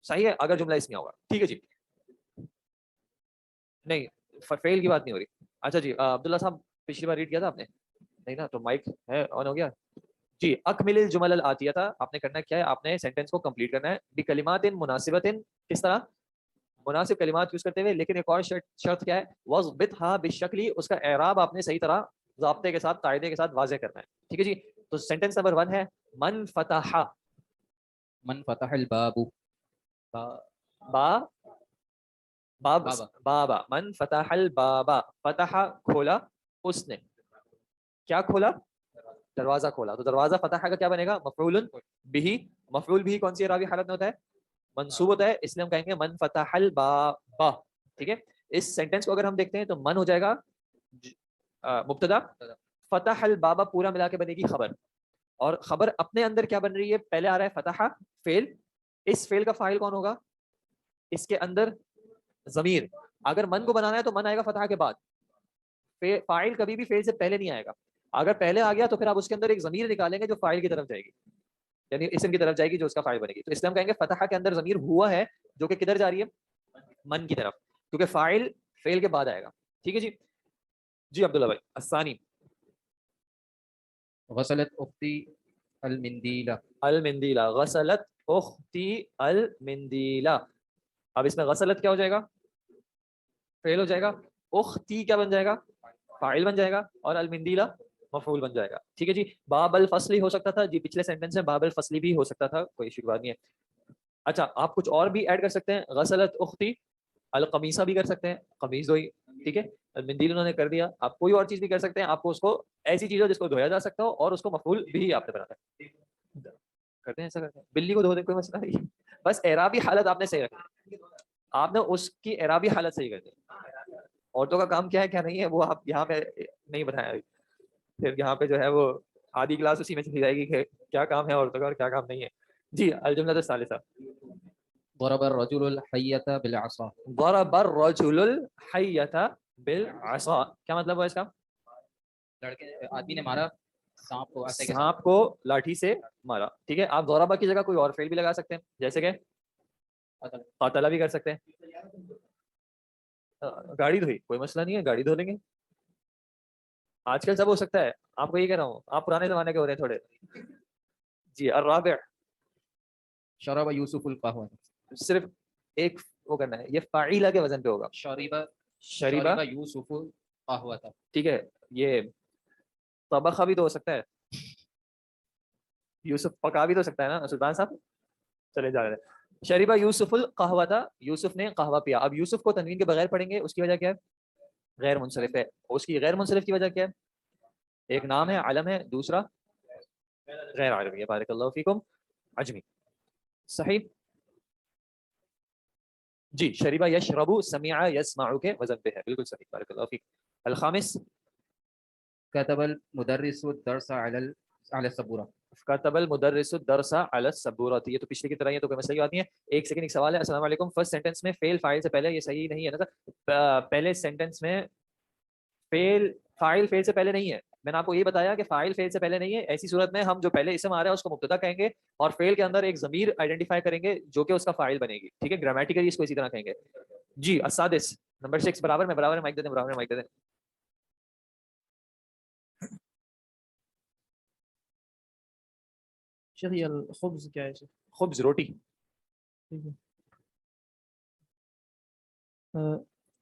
Speaker 1: صحیح ہے اگر جملہ اسمیہ ہوگا. ٹھیک ہے جی. نہیں فعل کی بات نہیں ہو رہی. اچھا جی عبداللہ صاحب پچھلی بار ریڈ کیا تھا آپ نے؟ نہیں نا, تو مائک ہے آن ہو گیا جی. اکمل الجمل الاتیہ تھا, آپ نے کرنا کیا ہے, آپ نے سینٹینس کو کمپلیٹ کرنا ہے بکلمات مناسبت. کس طرح؟ مناسب کلمات یوز کرتے ہوئے. لیکن ایک اور شرط کیا ہے, وضبطھا بالشکل, اس کا اعراب آپ نے صحیح طرح ضابطے کے ساتھ قاعدے کے ساتھ واضح کرنا ہے. ٹھیک ہے جی. تو سینٹینس نمبر 1 ہے من فتح.
Speaker 4: من فتح الباب.
Speaker 1: با باب
Speaker 4: بابا.
Speaker 1: بابا. من فتح البابا, فتح کھولا, اس نے کیا کھولا؟ دروازہ کھولا. تو دروازہ فتح کا کیا بنے گا؟ مفعول بھی. مفعول بھی کون سی اعرابی حالت میں ہوتا ہے؟ منصوب ہوتا ہے, اس لیے ہم کہیں گے من فتح الباب. ٹھیک ہے. اس سینٹینس کو اگر ہم دیکھتے ہیں تو من ہو جائے گا مبتدا, فتح الباب پورا ملا کے بنے گی خبر. اور خبر اپنے اندر کیا بن رہی ہے؟ پہلے آ رہا ہے فتح فعل, اس فعل کا فاعل کون ہوگا؟ اس کے اندر ضمیر. اگر من کو بنانا ہے تو من آئے گا فتح کے بعد, فاعل کبھی بھی فعل سے پہلے نہیں آئے گا. اگر پہلے آ گیا تو پھر آپ اس کے اندر ایک ضمیر نکالیں گے جو فاعل کی طرف جائے گی, یعنی اسم کی طرف جائے گی جو اس کا فاعل بنے گی. تو اس لیے ہم کہیں گے فتح کے اندر ضمیر ہوا ہے جو کہ کدھر جا رہی ہے؟ من کی طرف, کیونکہ فاعل فعل کے بعد آئے گا. ٹھیک ہے جی. جی عبداللہ بھائی الثانی.
Speaker 4: غسلت اختی المندیلا.
Speaker 1: المندیلا. غسلت اختی المندیلا. اب اس میں غسلت کیا ہو جائے گا؟ فعل ہو جائے گا. اختی کیا بن جائے گا؟ فاعل بن جائے گا. اور المندیلا مفعول بن جائے گا. ٹھیک ہے جی. باب الفصلی ہو سکتا تھا جی, پچھلے سینٹینس میں باب الفصلی بھی ہو سکتا تھا, کوئی ایشو بات نہیں ہے. اچھا آپ کچھ اور بھی ایڈ کر سکتے ہیں. غسلت اختی القمیصہ بھی کر سکتے ہیں, قمیص دھوئی. ٹھیک ہے. المندیل انہوں نے کر دیا. آپ کوئی اور چیز بھی کر سکتے ہیں, آپ کو اس کو ایسی چیز ہو جس کو دھویا جا سکتا ہو اور اس کو مفعول بھی آپ نے بنانا ہے. کرتے ہیں ایسا کرتے ہیں. بلی کو دھو دیں کوئی مسئلہ نہیں, بس اعرابی حالت آپ نے صحیح رکھنی, آپ نے اس کی اعرابی حالت صحیح کر دی. عورتوں کا کام کیا ہے کیا نہیں ہے وہ آپ یہاں پہ نہیں بتایا, پھر یہاں پہ جو ہے وہ آدھی کلاس اسی میں چلی جائے گی کہ کیا کام ہے عورتوں کا اور کیا کام نہیں ہے. جی الجملۃ الثالثہ.
Speaker 4: ضرب الرجل الحیۃ بالعصا.
Speaker 1: ضرب الرجل الحیۃ بالعصا. کیا مطلب ہے اس کا؟
Speaker 4: لڑکے آدمی نے مارا سانپ کو ایسے کے ساتھ.
Speaker 1: سانپ کو لاٹھی سے مارا. ٹھیک ہے. آپ ضربہ کی جگہ کوئی اور فعل بھی لگا سکتے ہیں, جیسے کہ قاتل بھی کر سکتے ہیں. گاڑی دھوئی کوئی مسئلہ نہیں ہے, گاڑی دھو لیں گے. آج کل سب ہو سکتا ہے, آپ کو یہ کہہ رہا ہوں, آپ پرانے زمانے کے ہو رہے ہیں تھوڑے. جی الرابع.
Speaker 4: شرب یوسف القہوہ.
Speaker 1: صرف ایک وہ کرنا ہے, یہ فاعلہ کے وزن پہ ہوگا.
Speaker 4: شریبہ
Speaker 1: شریبہ
Speaker 4: یوسف القہوہ.
Speaker 1: ٹھیک ہے. یہ طبخہ بھی تو ہو سکتا ہے, یوسف پکا بھی تو سکتا ہے نا سلطان صاحب. چلے جا رہے ہیں. شریبہ یوسف القہوہ تھا, یوسف نے قہوہ پیا. اب یوسف کو تنوین کے بغیر پڑھیں گے, اس کی وجہ کیا ہے؟ غیر منصرف ہے. اس کی غیر منصرف کی وجہ کیا ہے؟ ایک نام ہے, علم ہے, دوسرا غیر عربی ہے. بارک اللہ فیکم. عجمی. صحیح جی. شریبہ یشرب, سمع یسمع کے وزن پہ ہے, بالکل صحیح. بارک اللہ فیک. الخامس.
Speaker 4: كتب المدرس الدرس على السبورة.
Speaker 1: کتب المدرس الدرس على السبورة. یہ تو پچھلے کی طرح ہی ہے, تو کوئی مسئلہ کی بات نہیں ہے. ایک سیکنڈ, ایک سوال ہے. السلام علیکم. فرسٹ سینٹینس میں فعل فاعل سے پہلے, یہ صحیح نہیں ہے نا سر. پہلے سینٹینس میں فعل فاعل فعل سے پہلے نہیں ہے. میں نے آپ کو یہ بتایا کہ فاعل فعل سے پہلے نہیں ہے. ایسی صورت میں ہم جو پہلے اسم آ رہا ہے اس کو مبتدا کہیں گے اور فعل کے اندر ایک ضمیر آئیڈینٹیفائی کریں گے جو کہ اس کا فاعل بنے گی. ٹھیک ہے. گرامیٹیکلی اس کو اسی طرح کہیں گے. جی السادس. نمبر 6. برابر میں مائک دے دیں, برابر میں مائک دے دیں.
Speaker 5: شیخ یہ الخبز کیا ہے شیخ؟
Speaker 1: خبز روٹی.
Speaker 5: ٹھیک ہے.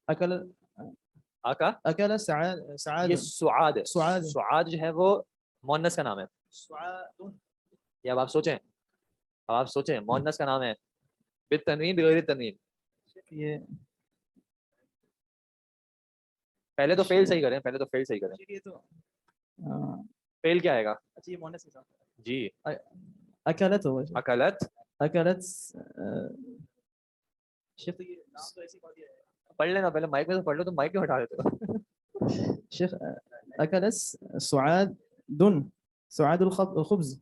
Speaker 5: اکل
Speaker 1: آقا
Speaker 5: اکل سعاد
Speaker 1: یہ سعاد ہے.
Speaker 5: سعاد.
Speaker 1: سعاد جو ہے وہ مؤنث کا نام ہے.
Speaker 5: سعاد.
Speaker 1: یہ اب آپ سوچیں مؤنث کا نام ہے بالتنوین بغیر تنوین.
Speaker 5: یہ
Speaker 1: پہلے تو فعل صحیح کریں.
Speaker 5: یہ تو
Speaker 1: فعل کیا آئے گا؟
Speaker 5: اچھا یہ مؤنث کے ساتھ
Speaker 1: جی
Speaker 5: اکلت ہوگا شیخ.
Speaker 1: اکلت.
Speaker 5: اکلت شیخ تو یہ نام تو ایسی بات ہے.
Speaker 1: پڑھ لینا پہلے, مائک میں سے پڑھ لو, تم مائک کیوں ہٹا دیتے ہو؟
Speaker 5: شیخ اکلت سعاد سعاد الخبز.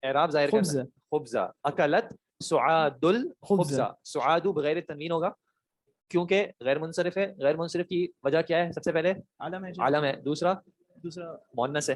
Speaker 1: اعراب ظاہر
Speaker 5: خبز.
Speaker 1: کرنا. خبزہ. اکلت سعاد الخبزہ. سعاد بغیر تنوین ہوگا کیونکہ غیر منصرف ہے. غیر منصرف کی وجہ کیا ہے؟ سب سے پہلے
Speaker 5: عالم ہے.
Speaker 1: عالم ہے, دوسرا
Speaker 5: دوسرا
Speaker 1: مؤنث ہے.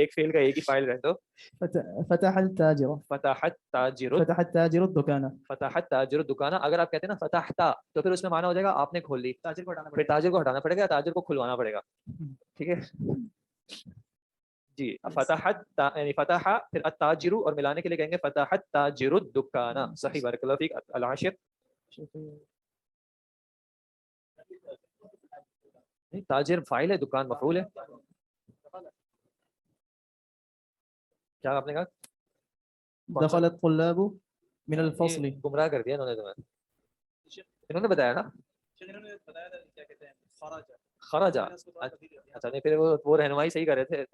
Speaker 1: ایک فعل کا ایک ہی فاعل رہے تو
Speaker 5: فتح التاجر
Speaker 1: فتحت تاجر
Speaker 5: فتح التاجر الدكان
Speaker 1: فتحت تاجر دکانہ. اگر آپ کہتے ہیں نا فتحتا تو پھر اس میں معنی ہو جائے گا آپ نے کھول لی,
Speaker 5: تاجر کو ہٹانا
Speaker 1: پھر تاجر کو ہٹانا پڑے گا, تاجر کو کھلوانا پڑے گا. ٹھیک ہے جی. فتحت یعنی فتح پھر التاجر اور ملانے کے لیے کہیں گے فتحت تاجر الدکانہ. صحیح, بارک اللہ فیک. العاشر تاجر فاعل ہے, دکان مفعول ہے. کیا آپ نے کہا؟
Speaker 5: دخل الطلاب من الفصل.
Speaker 1: یہ گمراہ کر دیا انہوں نے تمہیں, انہوں نے بتایا نا خرجا. اچھا نہیں, پھر وہ رہنمائی صحیح کر رہے تھے.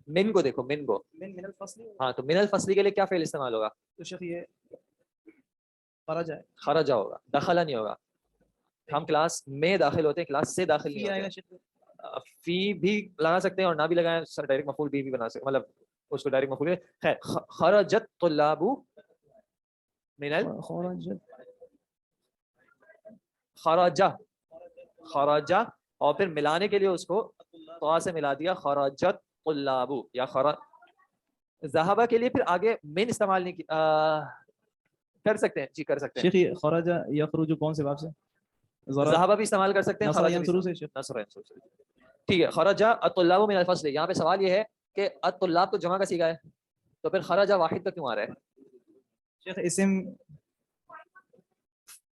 Speaker 1: من کو دیکھو, من کو,
Speaker 5: من الفصل.
Speaker 1: ہاں تو من الفصلی کے لیے کیا فعل استعمال ہوگا؟
Speaker 5: تو شیخ یہ خرجا ہے,
Speaker 1: خرجا ہوگا, دخلا نہیں ہوگا. ہم کلاس میں داخل ہوتے ہیں, کلاس سے داخل نہیں
Speaker 5: یہ آئے گا
Speaker 1: ہوتے.
Speaker 5: شیخ.
Speaker 1: فی بھی لگا سکتے ہیں اور نہ بھی لگائیں, سر ڈائریکٹ مفعول بھی بنا سکتے, مطلب اس کو ڈائریکٹ مفعول. خیر, خرجت طلاب من
Speaker 5: خرجت
Speaker 1: خرجا, خرجا اور پھر ملانے کے لیے اس کو تو سے ملا دیا خرجت طلاب یا ذهب کے لیے پھر آگے من استعمال نہیں کر سکتے ہیں. جی کر سکتے ہیں.
Speaker 5: شیخ یہ خرجا یخرج کون سے باب سے؟
Speaker 1: ذهب بھی استعمال کر سکتے ہیں,
Speaker 5: نصر
Speaker 1: خرج بھی
Speaker 5: ینصرو سے شیخ.
Speaker 1: نصر ینصر سے. ٹھیک ہے, خرجا الطلاب من الفصل. یہاں پہ سوال یہ ہے کہ الطلاب تو جمع کا صیغہ ہے, تو پھر خرجا واحد کا کیوں آ رہا ہے؟
Speaker 5: شیخ اسم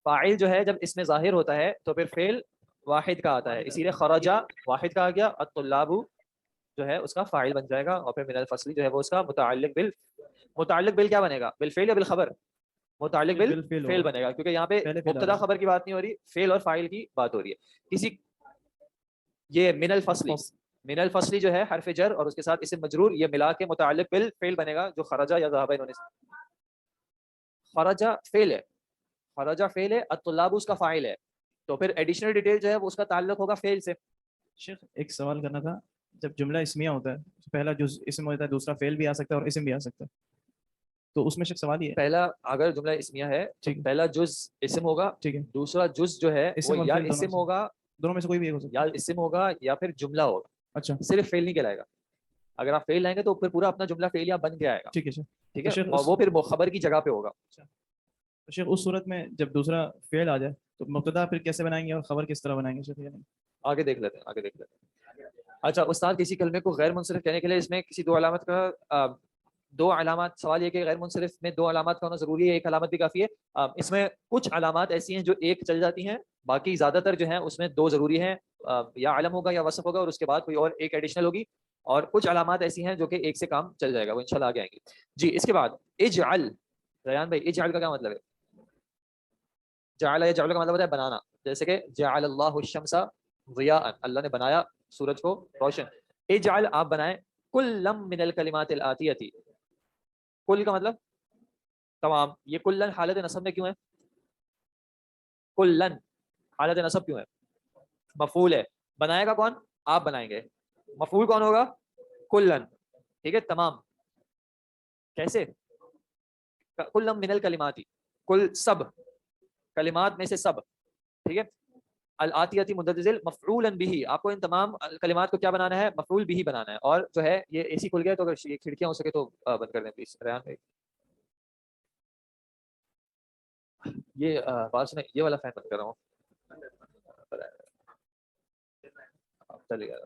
Speaker 1: فاعل جو ہے جب اس میں ظاہر ہوتا ہے تو پھر فعل واحد کا آتا ہے, اسی لیے خرجا واحد کا آ گیا. الطلاب جو ہے اس کا فاعل بن جائے گا, اور پھر من الفصل جو ہے وہ اس کا متعلق بال کیا بنے گا؟ بالفعل یا بالخبر؟ متعلق بالفعل بنے گا, کیونکہ یہاں پہ مبتدا خبر کی بات نہیں ہو رہی, فعل اور فاعل کی بات ہو رہی ہے. کسی یہ من الفصلی جو ہے حرف جر اور اس کے ساتھ اسم مجرور, یہ ملا کے متعلق بالفعل بنے گا, جو خرجا یا ذهب انہوں نے. خرجا فعل ہے, خرجا فعل ہے, الطلاب اس کا فاعل ہے, تو پھر ایڈیشنل ڈیٹیل جو ہے وہ اس کا تعلق ہوگا فعل سے.
Speaker 5: شیخ ایک سوال کرنا تھا, جب جملہ اسمیہ ہوتا ہے پہلا جز اسم ہوتا ہے, دوسرا فعل بھی آ سکتا ہے اور اسم بھی آ سکتا ہے, تو اس میں شیخ سوال یہ ہے
Speaker 1: پہلا اگر جملہ اسمیہ ہے تو پہلا جز اسم ہوگا,
Speaker 5: ٹھیک ہے,
Speaker 1: دوسرا جز جو ہے
Speaker 5: اسم
Speaker 1: وہ
Speaker 5: اور
Speaker 1: یا
Speaker 5: فعل دونوں
Speaker 1: اسم
Speaker 5: سے.
Speaker 1: ہوگا,
Speaker 5: دونوں میں سے کوئی بھی ایک ہو سکتا
Speaker 1: یا
Speaker 5: ہے.
Speaker 1: اسم ہوگا یا پھر جملہ ہوگا.
Speaker 5: اچھا
Speaker 1: صرف فعل نہیں کہلائے گا. اگر آپ فعل لائیں گے تو پھر پورا اپنا جملہ فعلیہ بن کے آئے گا.
Speaker 5: ٹھیک ہے شیخ.
Speaker 1: ٹھیک
Speaker 5: تو
Speaker 1: ہے,
Speaker 5: شیخ
Speaker 1: اور وہ پھر خبر کی جگہ پہ ہوگا.
Speaker 5: تو شیخ اس صورت میں جب دوسرا فعل آ جائے تو مبتدا پھر کیسے بنائیں گے اور خبر کس طرح بنائیں گے شیخ؟
Speaker 1: آگے دیکھ لیتے ہیں. اچھا استاد, کسی کلمے کو غیر منصرف کہنے کے لیے اس میں کسی دو علامت کا دو علامات, سوال یہ کہ غیر منصرف میں دو علامات کا ہونا ضروری ہے, ایک علامت بھی کافی ہے. اس میں کچھ علامات ایسی ہیں جو ایک چل جاتی ہیں, باقی زیادہ تر جو ہیں اس میں دو ضروری ہیں, یا علم ہوگا یا وصف ہوگا اور اس کے بعد کوئی اور ایک ایڈیشنل ہوگی, اور کچھ علامات ایسی ہیں جو کہ ایک سے کام چل جائے گا, وہ انشاءاللہ آگے آئیں گے. جی اس کے بعد اجعل, ریان بھائی اجعل کا کیا مطلب ہے؟ جعل یجعل کا مطلب ہوتا ہے بنانا, جیسے کہ جعل اللہ الشمس ضیاء, اللہ نے بنایا سورج کو روشن. اجعل آپ بنائیں کلم من الکلمات الاتیتی, کل کا مطلب تمام. یہ کلن حالت نصب میں کیوں ہے؟ کلن حالت نصب کیوں ہے؟ مفعول ہے, بنائے گا کون؟ آپ بنائیں گے. مفعول کون ہوگا؟ کلن. ٹھیک ہے, تمام. کیسے؟ کلم من الکلماتی, کل سب کلمات میں سے سب. ٹھیک ہے, الاتیتی مندرج ذیل مفعولا به, آپ کو ان تمام کلمات کو کیا بنانا ہے؟ مفعول به بنانا ہے. اور جو ہے یہ اے سی کھل گیا تو اگر یہ کھڑکیاں ہو سکے تو بند کر دیں پلیز. ریان بھائی یہ بات سنیں, یہ والا فین بند کر رہا ہوں. چلے گا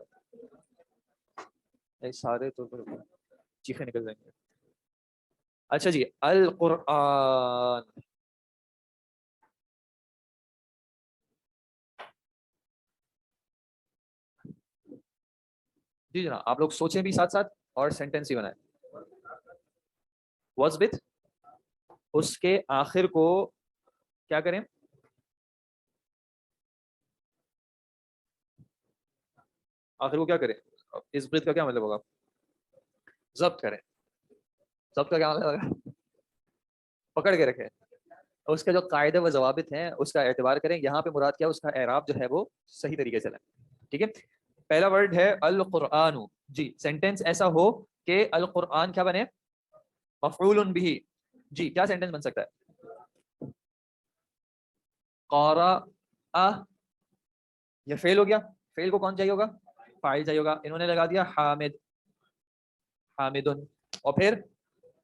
Speaker 1: سارے تو چیخیں نکل جائیں گے. اچھا جی, القرآن. جی جناب, آپ لوگ سوچیں بھی ساتھ ساتھ اور سینٹینس ہی بنائیں. وَاثْبِتْ, اس کے آخر کو کیا کریں؟ آخر کو کیا کریں؟ اثبت کا کیا مطلب ہوگا؟ ضبط کریں. ضبط کا کیا مطلب ہوگا؟ پکڑ کے رکھیں. اس کے جو قاعدے و ضوابط ہیں اس کا اعتبار کریں. یہاں پہ مراد کیا, اس کا اعراب جو ہے وہ صحیح طریقے سے لائیں. ٹھیک ہے, پہلا ورڈ ہے القرآن. جی سینٹینس ایسا ہو کہ القرآن کیا بنے؟ مفعول به. جی کیا سینٹینس بن سکتا ہے؟ قرأ, یہ فعل ہو گیا. فعل کو کون چاہیے ہوگا؟ فاعل چاہیے ہوگا, انہوں نے لگا دیا حامد, حامدن, اور پھر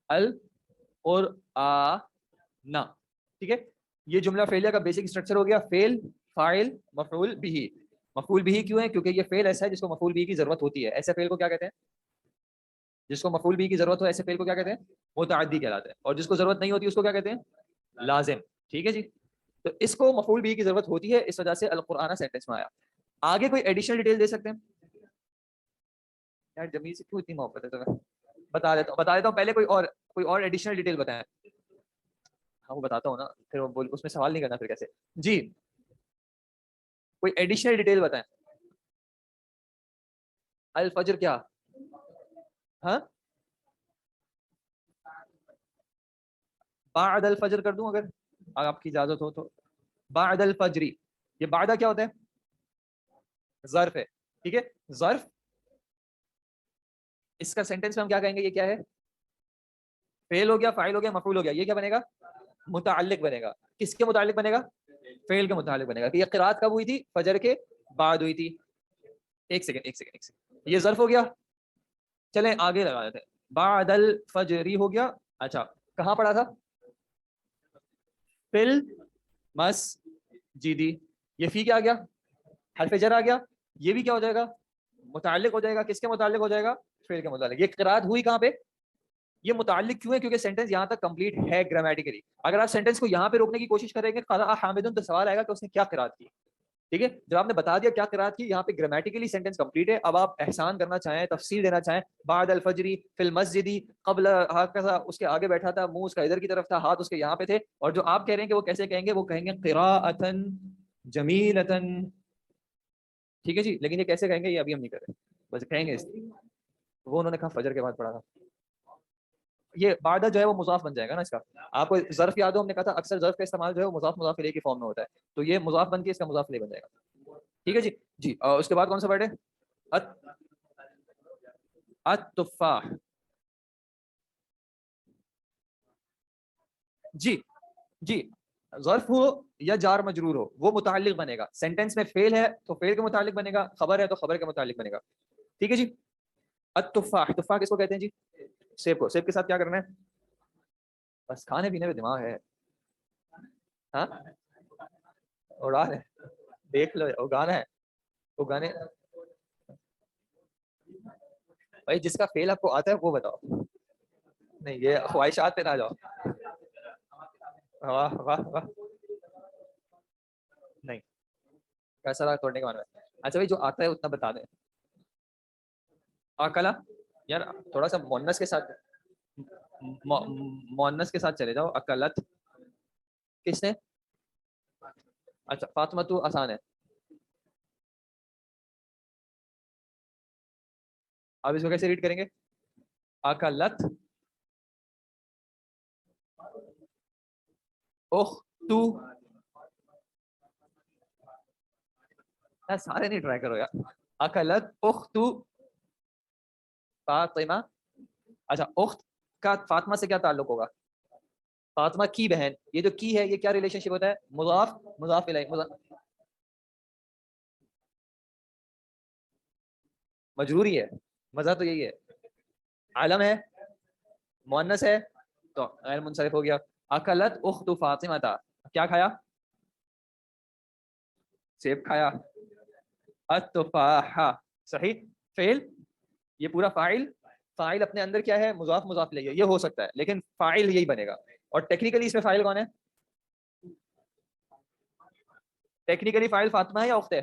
Speaker 1: ال اور نا. ٹھیک ہے, یہ جملہ فعلیہ کا بیسک اسٹرکچر ہو گیا, فعل, فاعل, مفعول بھی. مفعول بھی کیوں ہے؟ کیونکہ یہ فعل ایسا ہے جس کو مفعول بھی کی ضرورت ہوتی ہے. ایسے فعل کو کیا کہتے ہیں؟ جس کو مفعول بھی کی ضرورت ہو ایسے فعل کو کیا کہتے ہیں؟ متعدی کہلاتا ہے. اور جس کو ضرورت نہیں ہوتی اس کو کیا کہتے ہیں؟ لازم. ٹھیک ہے جی, تو اس کو مفعول بھی کی ضرورت ہوتی ہے, اس وجہ سے القرآن سینٹنس میں آیا. آگے کوئی ایڈیشنل ڈیٹیل دے سکتے ہیں؟ یار جمیل سے کیوں اتنی محبت ہے تمہیں؟ بتا دیتا ہوں پہلے کوئی اور ایڈیشنل ڈیٹیل بتائیں. ہاں وہ بتاتا ہوں نا, پھر وہ اس میں سوال نہیں کرنا پھر کیسے. جی کوئی ایڈیشنل ڈیٹیل بتائیں. الفجر کیا؟ ہاں بعد الفجر کر دوں اگر آپ کی اجازت ہو تو. بعد الفجری, یہ بعدہ کیا ہوتا ہے؟ ظرف ہے. ٹھیک ہے, ظرف, اس کا سینٹنس میں ہم کیا کہیں گے؟ یہ کیا ہے؟ فعل ہو گیا, فاعل ہو گیا, مفعول ہو گیا. یہ کیا بنے گا؟ متعلق بنے گا. کس کے متعلق بنے گا؟ فعل کے متعلق بنے گا. کہ یہ قرات کب ہوئی تھی؟ فجر کے بعد ہوئی تھی. ایک سیکنڈ, یہ ظرف ہو گیا. چلیں آگے لگا دیتے ہیں. بعد الفجری ہو گیا. اچھا کہاں پڑھا تھا؟ فل مسجدی. یہ فی کیا آ گیا؟ حرف جر آ گیا. یہ بھی کیا ہو جائے گا؟ متعلق ہو جائے گا. کس کے متعلق ہو جائے گا؟ فعل کے متعلق. یہ قرات ہوئی کہاں پہ؟ یہ متعلق کیوں ہے؟ کیونکہ سینٹنس یہاں تک کمپلیٹ ہے گرامیٹیکلی. اگر آپ سینٹنس کو یہاں پہ روکنے کی کوشش کریں گے قرأ حامد تو سوال آئے گا کہ اس نے کیا قرات کی. ٹھیک ہے, جب آپ نے بتا دیا کیا قرات کی, یہاں پہ گرامیٹیکلی سینٹنس کمپلیٹ ہے. اب آپ احسان کرنا چاہیں, تفصیل دینا چاہیں, بعد الفجری فی المسجدی قبل ہکذا, اس کے آگے بیٹھا تھا, منہ اس کا ادھر کی طرف تھا, ہاتھ اس کے یہاں پہ تھے, اور جو آپ کہہ رہے ہیں کہ وہ کیسے کہیں گے, وہ کہیں گے قراءۃن جمیلۃن. ٹھیک ہے جی, لیکن یہ کیسے کہیں گے یہ ابھی ہم نہیں کر رہے, بس کہیں گے. وہ انہوں نے کہا فجر کے بعد پڑھا تھا. یہ بعد جو ہے وہ مضاف بن جائے گا نا اس کا. آپ کو ظرف یاد ہو, ہم نے کہا تھا اکثر ظرف کا استعمال جو ہے وہ مضاف مضاف الیہ کی فارم میں ہوتا ہے, تو یہ مضاف بن کے اس کا مضاف الیہ بن جائے گا. ٹھیک ہے جی. جی اس کے بعد کون سا ورڈ ہے؟ التفاح. جی ظرف ہو یا جار مجرور ہو وہ متعلق بنے گا. سینٹنس میں فعل ہے تو فعل کے متعلق بنے گا, خبر ہے تو خبر کے متعلق بنے گا. ٹھیک ہے جی. التفاح, تفاح کس کو کہتے ہیں جی؟ سیب کو. سیب کے ساتھ کیا کرنا ہے؟ بس کھانے پینے میں دماغ ہے. ہاں اڑا ہے, دیکھ لو, اگانا ہے, اگانے. بھائی جس کا فعل آپ کو آتا ہے وہ بتاؤ. نہیں یہ خواہشات پہ نہ جاؤ. واہ واہ واہ, نہیں کیسا رہا توڑنے کا معنی ہے. اچھا بھائی جو آتا ہے اتنا بتا دیں. اکلا, یار تھوڑا سا مونس کے ساتھ, مونس کے ساتھ چلے جاؤ. اکلت کس نے؟ اچھا فاطمہ تو آسان ہے. اب اس کو کیسے ریڈ کریں گے؟ اکلت اختو. سارے نہیں ٹرائی کرو یار. اکلت اختو فاطمہ. اچھا اخت کا فاطمہ سے کیا تعلق ہوگا؟ فاطمہ کی بہن. یہ جو کی ہے یہ کیا ریلیشن شپ ہوتا ہے؟ مضاف مضاف الیہ. مجروری ہے, مزہ تو یہی ہے. عالم ہے, مؤنث ہے تو غیر منصرف ہو گیا. اکلت اخت فاطمہ تھا, کیا کھایا؟ سیب کھایا. التفاح صحیح. فعل, یہ پورا فاعل اپنے اندر کیا ہے؟ مضاف مضاف الیہ. یہ ہو سکتا ہے لیکن فاعل یہی بنے گا. اور ٹیکنیکلی اس میں فاعل کون ہے؟ ٹیکنیکلی فاعل فاطمہ ہے یا اخت ہے؟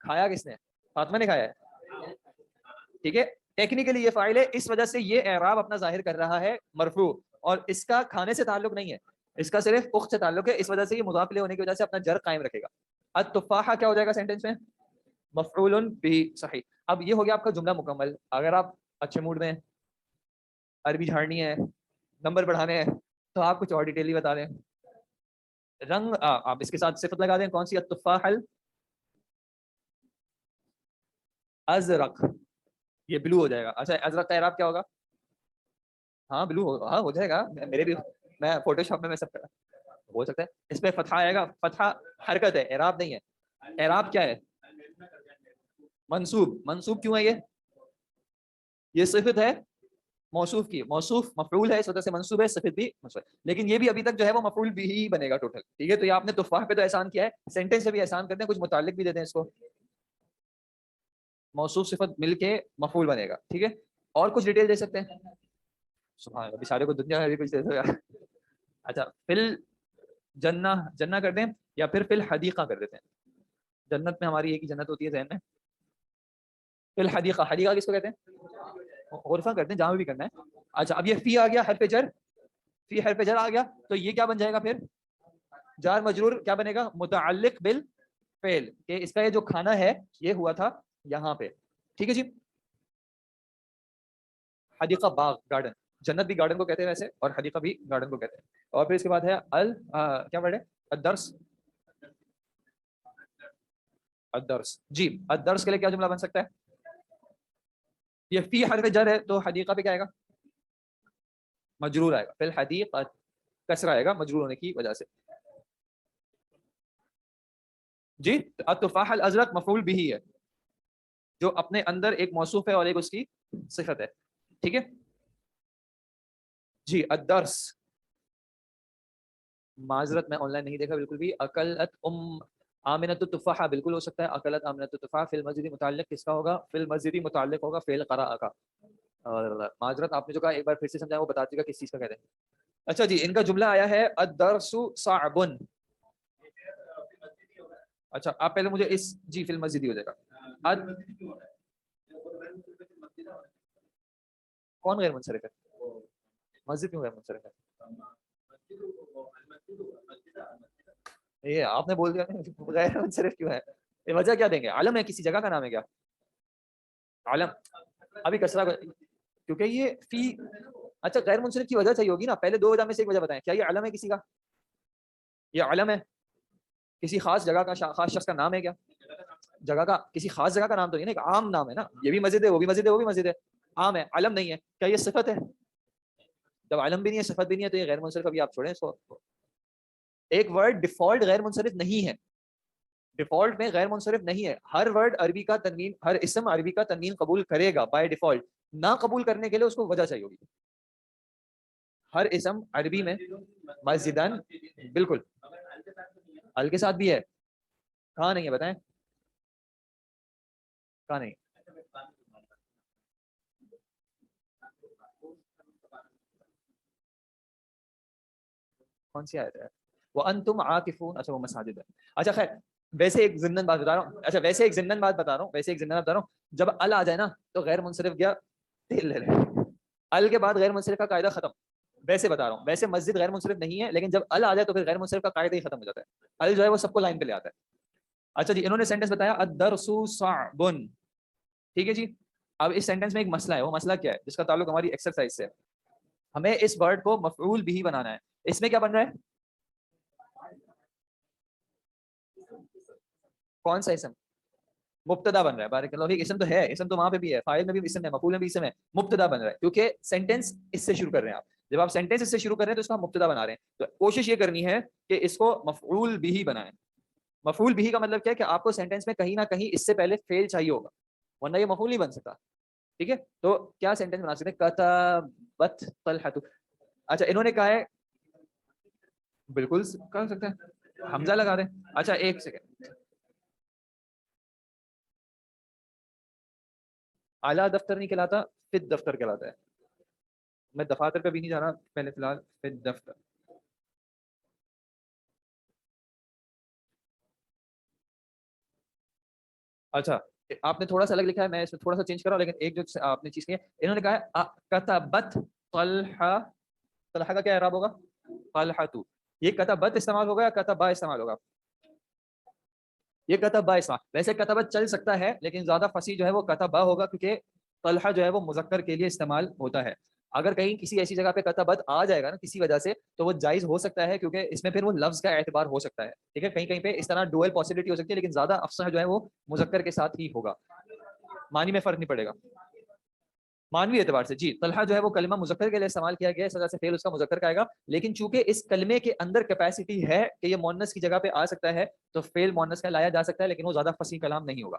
Speaker 1: کھایا کس نے؟ فاطمہ نے کھایا ہے. ٹھیک ہے, ٹیکنیکلی یہ فاعل ہے, اس وجہ سے یہ اعراب اپنا ظاہر کر رہا ہے مرفوع, اور اس کا کھانے سے تعلق نہیں ہے, اس کا صرف اخت سے تعلق ہے. اس وجہ سے یہ مضاف الیہ ہونے کی وجہ سے اپنا جر قائم رکھے گا. التفاح کیا ہو جائے گا سینٹنس میں؟ مفعول بھی. صحیح. اب یہ ہو گیا آپ کا جملہ مکمل. اگر آپ اچھے موڈ میں, عربی جھاڑنی ہے, نمبر بڑھانے ہیں, تو آپ کچھ اور ڈیٹیل ہی بتا دیں. رنگ آپ اس کے ساتھ صفت لگا دیں, کون سی؟ التفاح الازرق. یہ بلو ہو جائے گا. اچھا ازرق کا اعراب کیا ہوگا؟ ہاں بلو ہاں ہو جائے گا. میرے بھی, میں فوٹو شاپ میں سب ہو سکتا ہے. اس پہ فتحہ آئے گا. فتحہ حرکت ہے, اعراب نہیں ہے. اعراب کیا ہے؟ منصوب. منصوب کیوں ہے یہ صفت ہے موصوف کی, موصوف مفعول ہے اس وجہ سے منصوب ہے, صفت بھی منصوب ہے, لیکن یہ بھی ابھی تک جو ہے وہ مفعول بھی ہی بنے گا ٹوٹل. ٹھیک ہے, تو یہ آپ نے تفاح پہ تو احسان کیا ہے, سینٹینس سے بھی احسان کرتے ہیں, کچھ متعلق بھی دیتے ہیں اس کو. موصوف صفت مل کے مفعول بنے گا. ٹھیک ہے, اور کچھ ڈیٹیل دے سکتے ہیں؟ سبحان اللہ, بیچارے کو دنیا میں بھی کچھ دے دو یار. اچھا, فل جنہ, جنہ کر دیں یا پھر فل حدیقہ کر دیتے ہیں. جنت میں ہماری ایک ہی جنت ہوتی ہے ذہن میں. فل حدیقہ, حدیقہ کس کو کہتے ہیں؟ غرفہ کرتے ہیں, جہاں بھی کرنا ہے. اچھا, اب یہ فی آ گیا حرف جر, فی حرف جر آ گیا, تو یہ کیا بن جائے گا پھر؟ جار مجرور کیا بنے گا؟ متعلق بالفعل, کہ اس کا یہ جو کھانا ہے یہ ہوا تھا یہاں پہ. ٹھیک ہے جی. حدیقہ باغ, گارڈن, جنت بھی گارڈن کو کہتے ہیں ویسے, اور حدیقہ بھی گارڈن کو کہتے ہیں. اور پھر اس کے بعد ہے کیا ورڈ ہے؟ الدرس. الدرس جی, الدرس کے لیے کیا جملہ بن سکتا ہے؟ یہ فی حرف جر ہے تو حدیقہ پہ کیا آئے گا؟ مجرور آئے گا. فی الحدیقہ کسرہ آئے گا مجرور ہونے کی وجہ سے. جی, التفاح الازرق مفعول بھی ہے, جو اپنے اندر ایک موصوف ہے اور ایک اس کی صفت ہے. ٹھیک ہے جی. الدرس, معذرت میں آن لائن نہیں دیکھا بالکل بھی. اکلت آمنۃ التفاح بالکل ہو سکتا ہے. اکلت آمنۃ التفاح فی المسجد متعلق کس کا ہوگا؟ فی المسجد متعلق ہوگا فعل قرأ کا. اور معذرت, آپ نے جو کہا ایک بار پھر سے سمجھایا, وہ بتا دیجیے گا کس چیز کا کہتے ہیں. اچھا جی, ان کا جملہ آیا ہے الدرس صعب. اچھا, آپ پہلے مجھے اس, جی فی المسجد ہی ہو جائے گا. کون غیر منصرف ہے؟ مسجد کیوں غیر منصرف ہے؟ یہ آپ نے بول دیا غیر منصرف کیوں ہے, یہ وجہ کیا دیں گے؟ علم ہے, کسی جگہ کا نام ہے کیا؟ علم ابھی کسرہ, کیونکہ یہ فی, اچھا غیر منصرف کی وجہ چاہیے ہوگی نا, پہلے دو وجہ میں سے ایک وجہ بتائیں. کیا یہ علم ہے کسی کا؟ یہ علم ہے کسی خاص جگہ کا, خاص شخص کا نام ہے کیا؟ جگہ کا, کسی خاص جگہ کا نام تو نہیں نا, ایک عام نام ہے نا. یہ بھی مسجد ہے, وہ بھی مسجد ہے, وہ بھی مسجد ہے, عام ہے, علم نہیں ہے. کیا یہ صفت ہے؟ جب علم بھی نہیں ہے, صفت بھی نہیں ہے, تو یہ غیر منصرف. ابھی آپ چھوڑیں اس کو. ایک ورڈ ڈیفالٹ غیر منصرف نہیں ہے, ڈیفالٹ میں غیر منصرف نہیں ہے. ہر ورڈ عربی کا تنوین, ہر اسم عربی کا تنوین قبول کرے گا بائی ڈیفالٹ. نہ قبول کرنے کے لیے اس کو وجہ چاہیے ہوگی. ہر اسم عربی میں مسجدن, بالکل ال کے ساتھ بھی ہے. کہاں نہیں ہے بتائیں, کہاں نہیں؟ کون سی آیت ہے؟ وَأَنْتُمْ عَاكِفُونَ, اچھا وہ مساجد ہے. اچھا خیر, ویسے ایک ضمن بات بتا رہا ہوں. اچھا ویسے ایک ضمن بات بتا رہا ہوں, جب ال آ جائے نا تو غیر منصرف گیا, تیل لے لے. ال کے بعد غیر منصرف کا قاعدہ ختم. ویسے بتا رہا ہوں, ویسے مسجد غیر منصرف نہیں ہے, لیکن جب ال آ جائے تو پھر غیر منصرف کا قاعدہ ہی ختم ہو جاتا ہے. ال جو ہے وہ سب کو لائن پہ لے آتا ہے. اچھا جی, انہوں نے سینٹنس بتایا الدرس صعب. ٹھیک ہے جی. اب اس سینٹنس میں ایک مسئلہ ہے. وہ مسئلہ کیا ہے؟ جس کا تعلق ہماری ایکسرسائز سے. ہمیں اس ورڈ کو مفعول بھی بنانا ہے. اس میں کیا بن رہا ہے؟ کون سا اسم؟ مبتدا بن رہا ہے. بارک اللہ فیک, اسم تو ہے, اسم تو وہاں پہ بھی ہے, فاعل میں بھی اسم ہے, مفعول میں بھی اسم ہے. مبتدا بن رہا ہے کیونکہ سینٹنس اس سے شروع کر رہے ہیں آپ. جب آپ سینٹنس اس سے شروع کر رہے ہیں تو اس کا مبتدا بنا رہے ہیں. تو کوشش یہ کرنی ہے کہ اس کو مفعول بھی بنائیں. مفعول بھی کا مطلب کیا ہے کہ آپ کو سینٹنس میں کہیں نہ کہیں اس سے پہلے فعل چاہیے ہوگا, ورنہ یہ مفعول نہیں بن سکتا. ٹھیک ہے, تو کیا سینٹنس بنا سکتے ہیں؟ کتبت طلحۃ. اچھا, انہوں نے کہا ہے, بالکل کر سکتے ہیں, حمزہ لگا دیں. اچھا ایک سیکنڈ, اعلیٰ دفتر نہیں کہلاتا, فت دفتر کہلاتا ہے. میں دفاتر پہ بھی نہیں جا رہا پہلے فی الحال, فت دفتر. اچھا, آپ نے تھوڑا سا الگ لکھا ہے, میں اس میں تھوڑا سا چینج کر رہا ہوں, لیکن ایک جو آپ نے چیز کی ہے, انہوں نے کہا ہے کتبت طلحہ. طلحہ کا کیا اعراب ہوگا؟ طلحۃ. یہ کتبت استعمال ہوگا یا کتبہ استعمال ہوگا؟ یہ کتبہ استعمال. ویسے کتبت چل سکتا ہے, لیکن زیادہ فصیح جو ہے وہ کتبہ ہوگا, کیونکہ طلحہ جو ہے وہ مذکر کے لیے استعمال ہوتا ہے. اگر کہیں کسی ایسی جگہ پہ کتبت آ جائے گا نا کسی وجہ سے, تو وہ جائز ہو سکتا ہے, کیونکہ اس میں پھر وہ لفظ کا اعتبار ہو سکتا ہے. ٹھیک ہے, کہیں کہیں پہ اس طرح ڈوئل پاسبلٹی ہو سکتی ہے, لیکن زیادہ افصح جو ہے وہ مذکر کے ساتھ ہی ہوگا. معنی میں فرق نہیں پڑے گا معنوی اعتبار سے. جی, طلحہ جو ہے وہ کلمہ مذکر کے لیے استعمال کیا گیا ہے, اس وجہ سے فعل اس کا مذکر کا آئے گا. لیکن چونکہ اس کلمے کے اندر کیپیسٹی ہے کہ یہ مؤنث کی جگہ پہ آ سکتا ہے, تو فعل مؤنث کا لایا جا سکتا ہے, لیکن وہ زیادہ فصیح کلام نہیں ہوگا.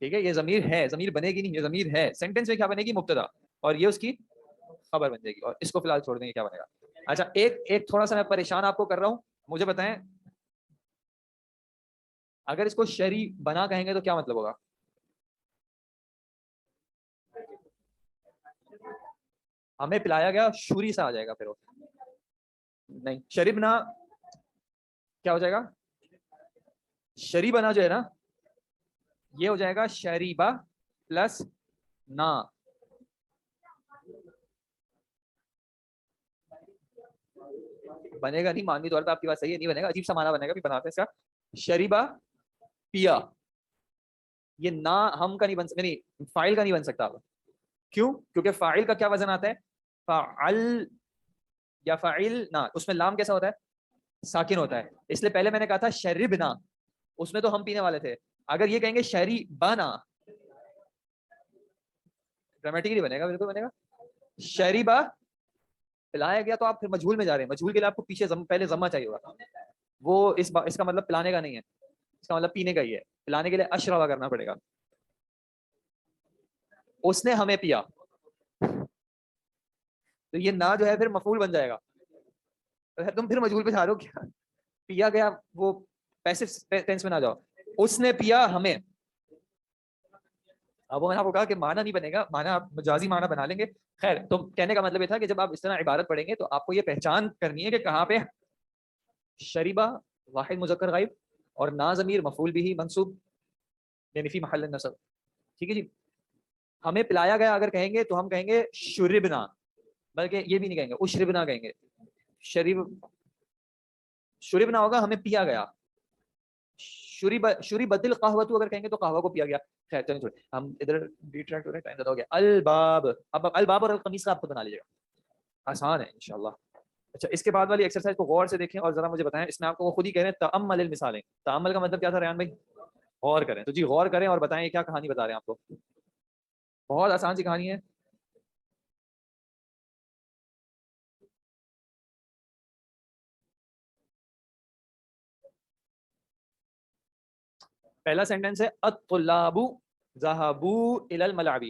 Speaker 1: ٹھیک ہے, یہ ضمیر ہے, ضمیر بنے گی نہیں, یہ ضمیر ہے. سینٹینس میں کیا بنے گی؟ مبتدا, اور یہ اس کی خبر بن جائے گی, اور اس کو فی الحال چھوڑ دیں گے, کیا بنے گا. اچھا ایک تھوڑا سا میں پریشان آپ کو کر رہا ہوں, مجھے بتائیں اگر اس کو شری بنا کہیں گے تو کیا مطلب ہوگا؟ ہمیں پلایا گیا شوری سے آ جائے گا پھر وہ نہیں. شریبنا کیا ہو جائے گا؟ شریبنا جو ہے نا یہ ہو جائے گا شریبا پلس نا. بنے گا نہیں, مانوی طور پہ آپ کی بات صحیح ہے, نہیں بنے گا, عجیب سا معنی بنے گا, بھی بناتے ہیں اس کا. شریبا پیا, یہ نا ہم کا نہیں بن سکتا, نہیں فاعل کا نہیں بن سکتا. کیوں؟ کیونکہ فاعل کا کیا وزن آتا ہے؟ فعل یا فاعل نا, اس میں لام کیسا ہوتا ہے؟ ساکن ہوتا ہے. اس لیے پہلے میں نے کہا تھا شربنا, اس میں تو ہم پینے والے تھے. اگر یہ کہیں گے شریبنا, گرامیٹیکلی بنے گا, بالکل بنے گا. شریبا پلایا گیا, تو آپ پھر مجہول میں جا رہے ہیں. مجہول کے لیے آپ کو پیچھے پہلے ضمہ چاہیے ہوگا. وہ اس کا مطلب پلانے کا نہیں ہے, اس کا مطلب پینے کا ہی ہے. پلانے کے لیے اشربا کرنا پڑے گا. اس نے ہمیں پیا, تو یہ نا جو ہے پھر مفعول بن جائے گا. تم پھر مجہول پہ جا رہے ہو کیا؟ پیا گیا, وہ پیسو ٹینس میں نہ جاؤ. اس نے پیا ہمیں. اب وہ میں نے آپ کو کہا کہ معنی نہیں بنے گا, معنی آپ مجازی معنی بنا لیں گے. خیر, تو کہنے کا مطلب یہ تھا کہ جب آپ اس طرح عبارت پڑھیں گے تو آپ کو یہ پہچان کرنی ہے کہ کہاں پہ شریبا واحد مذکر غائب اور نا ضمیر مفعول بھی منصوب یعنی فی محل نصب. ٹھیک ہے جی. ہمیں پلایا گیا اگر کہیں گے تو ہم کہیں گے شربنا, بلکہ یہ بھی نہیں کہیں گے, اشربنا کہیں گے. شربنا ہوگا ہمیں پیا گیا. شربت القہوۃ اگر کہیں گے تو قہوہ کو پیا گیا. خیر چلیں چھوڑیں, ہم ادھر ڈیٹریکٹ ہو رہے ہیں, ٹائم زیادہ ہو گیا. الباب, اب الباب اور القمیص کا آپ خود بنا لیجیے گا, آسان ہے انشاءاللہ. اچھا اس کے بعد والی ایکسرسائز کو غور سے دیکھیں اور ذرا مجھے بتائیں, اس میں آپ کو وہ خود ہی کہہ رہے ہیں تأمل المثالیں. تأمل کا مطلب کیا تھا ریان بھائی؟ غور کریں. تو جی غور کریں اور بتائیں کیا کہانی بتا رہے ہیں آپ کو. بہت آسان سی کہانی ہے. پہلا سینٹینس ہے الطلاب ذهبوا الى الملعب.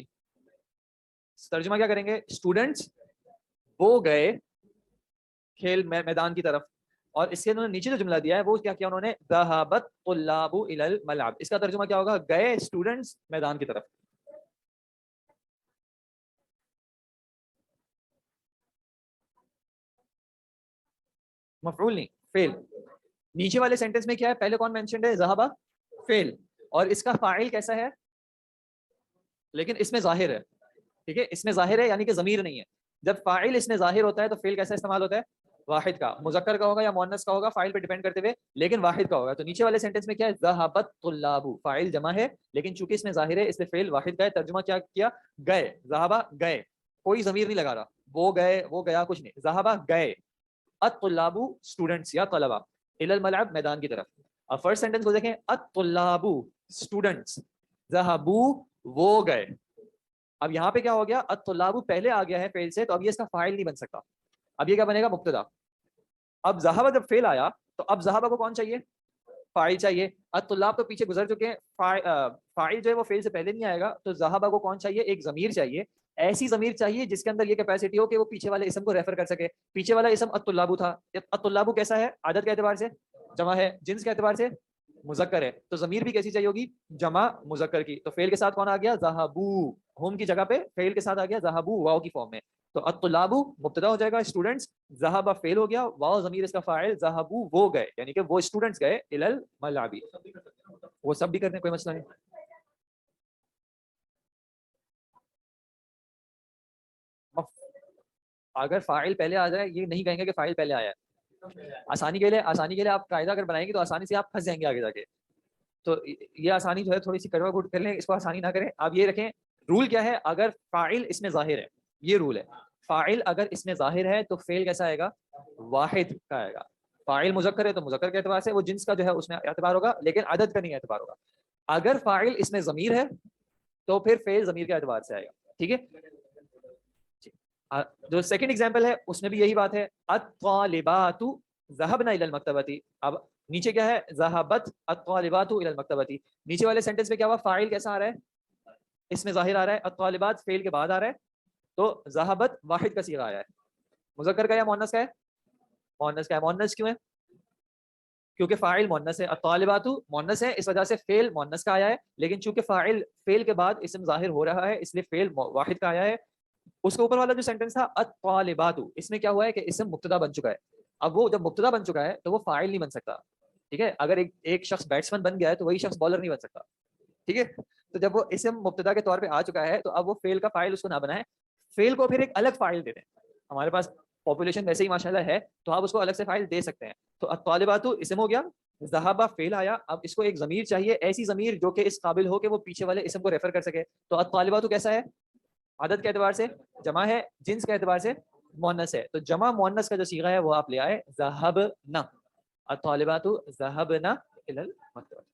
Speaker 1: ترجمہ کیا کریں گے؟ اسٹوڈنٹس وہ گئے کھیل میدان کی طرف. اور اس کے انہوں نے نیچے جو جملہ دیا ہے وہ کیا کیا انہوں نے؟ ذهب الطلاب الى الملعب. اس کا ترجمہ کیا ہوگا؟ گئے اسٹوڈنٹس میدان کی طرف. مفعول نہیں, فعل. نیچے والے سینٹینس میں کیا ہے؟ پہلے کون مینشنڈ ہے؟ ذهب, فعل, اور اس کا فاعل کیسا ہے؟ لیکن اس میں ظاہر ہے. ٹھیک ہے, اس میں ظاہر ہے یعنی کہ ضمیر نہیں ہے. جب فاعل اس میں ظاہر ہوتا ہے تو فعل کیسا استعمال ہوتا ہے؟ واحد کا. مذکر کا ہوگا یا مؤنث کا ہوگا, فاعل پہ ڈیپینڈ کرتے ہوئے, لیکن واحد کا ہوگا. تو نیچے والے سینٹینس میں کیا ہے؟ ذهب الطلاب, فاعل جمع ہے لیکن چونکہ اس میں ظاہر ہے اس لیے فعل واحد کا ہے. ترجمہ کیا کیا؟ گئے. ذهب گئے, کوئی ضمیر نہیں لگا رہا. وہ گئے, وہ گیا, کچھ نہیں. ذهب گئے, الطلاب اسٹوڈنٹس یا طلبہ, الى الملعب میدان کی طرف. اب فرسٹ سینٹینس کو دیکھیں, الطلاب اسٹوڈنٹس, ذهبوا وہ گئے. اب یہاں پہ کیا ہو گیا؟ الطلاب پہلے آ گیا ہے فعل سے, تو اب یہ اس کا فاعل نہیں بن سکتا. اب یہ کیا بنے گا؟ مبتدا. اب ذهب جب فعل آیا تو اب ذهب کو کون چاہیے؟ فاعل چاہیے. الطلاب تو پیچھے گزر چکے ہیں, فاعل جو ہے وہ فعل سے پہلے نہیں آئے گا, تو ذهب کو کون چاہیے؟ ایک ضمیر چاہیے. ایسی ضمیر چاہیے جس کے اندر یہ کیپیسٹی ہو کہ وہ پیچھے والے اسم کو ریفر کر سکے. پیچھے والا اسم الطلاب تھا. الطلاب کیسا ہے؟ عدد کے اعتبار سے جمع ہے, جنس کے اعتبار سے مذکر ہے, تو ضمیر بھی کیسی چاہیے ہوگی؟ جمع مذکر کی. تو فعل کے ساتھ کون آ گیا؟ ذهبوا. ہوم کی جگہ پہ فعل کے ساتھ آ گیا ذهبوا واو کی فارم میں. تو الطلاب مبتدا ہو جائے گا اسٹوڈنٹس, ذهب فعل ہو گیا, واو ضمیر اس کا فاعل, ذهبوا وہ گئے یعنی کہ وہ اسٹوڈنٹس گئے الى الملعب. وہ سب بھی کرتے ہیں, کوئی مسئلہ نہیں. اگر فاعل پہلے آ جائے, یہ نہیں کہیں گے کہ فاعل پہلے آیا ہے. آسانی کے لیے آپ قاعدہ اگر بنائیں گے تو آسانی سے آپ پھنس جائیں گے آگے جا کے. تو یہ آسانی جو ہے تھوڑی سی کڑوا گھٹ کر لیں, اس کو آسانی نہ کریں. آپ یہ رکھیں رول کیا ہے, اگر فاعل اس میں ظاہر ہے, یہ رول ہے, فاعل اگر اس میں ظاہر ہے تو فعل کیسا آئے گا؟ واحد کا آئے گا. فاعل مذکر ہے تو مذکر کے اعتبار سے وہ جنس کا جو ہے اس میں اعتبار ہوگا, لیکن عدد کا نہیں اعتبار ہوگا. اگر فاعل اس میں ضمیر ہے تو پھر فعل ضمیر کے اعتبار سے آئے گا. ٹھیک ہے, جو سیکنڈ ایگزامپل ہے اس میں بھی یہی بات ہے, الطالبات ذهبن الى المکتبۃ. اب نیچے کیا ہے ذهبت الطالبات الى المکتبۃ. نیچے والے سینٹنس میں کیا ہوا فاعل کیسا آ رہا ہے اس میں ظاہر آ رہا ہے الطالبات فعل کے بعد آ رہا ہے تو ذهبت واحد کا صیغہ آیا ہے مذکر کا یا مؤنث کا ہے مؤنث کا ہے مؤنث کیوں ہے کیونکہ فاعل مؤنث ہے الطالبات مؤنث ہے اس وجہ سے فعل مؤنث کا آیا ہے لیکن چونکہ فاعل فعل کے بعد اسم ظاہر ہو رہا ہے اس لیے فعل واحد کا آیا ہے. اس کے اوپر والا جو سینٹنس تھا الطالبات اس میں کیا ہوا ہے کہ اسم مبتدا بن چکا ہے. اب وہ جب مبتدا بن چکا ہے تو وہ فاعل نہیں بن سکتا ٹھیک ہے. اگر ایک شخص بیٹسمین بن گیا ہے تو وہی شخص بالر نہیں بن سکتا ٹھیک ہے. تو جب وہ اسم مبتدا کے طور پہ آ چکا ہے تو اب وہ فعل کا فاعل اس کو نہ بنائے فعل کو پھر ایک الگ فاعل دے دیں. ہمارے پاس پاپولیشن ویسے ہی ماشاءاللہ ہے تو آپ اس کو الگ سے فاعل دے سکتے ہیں. تو الطالبات اسم ہو گیا ذہابہ فعل آیا. اب اس کو ایک ضمیر چاہیے ایسی ضمیر جو کہ اس قابل ہو کہ وہ پیچھے والے اسم کو ریفر کر سکے. تو الطالبات کیسا ہے عدد کے اعتبار سے جمع ہے جنس کے اعتبار سے مؤنث ہے. تو جمع مؤنث کا جو صیغہ ہے وہ آپ لے آئے ذهبنا الطالبات ذهبنا الى المکتبۃ.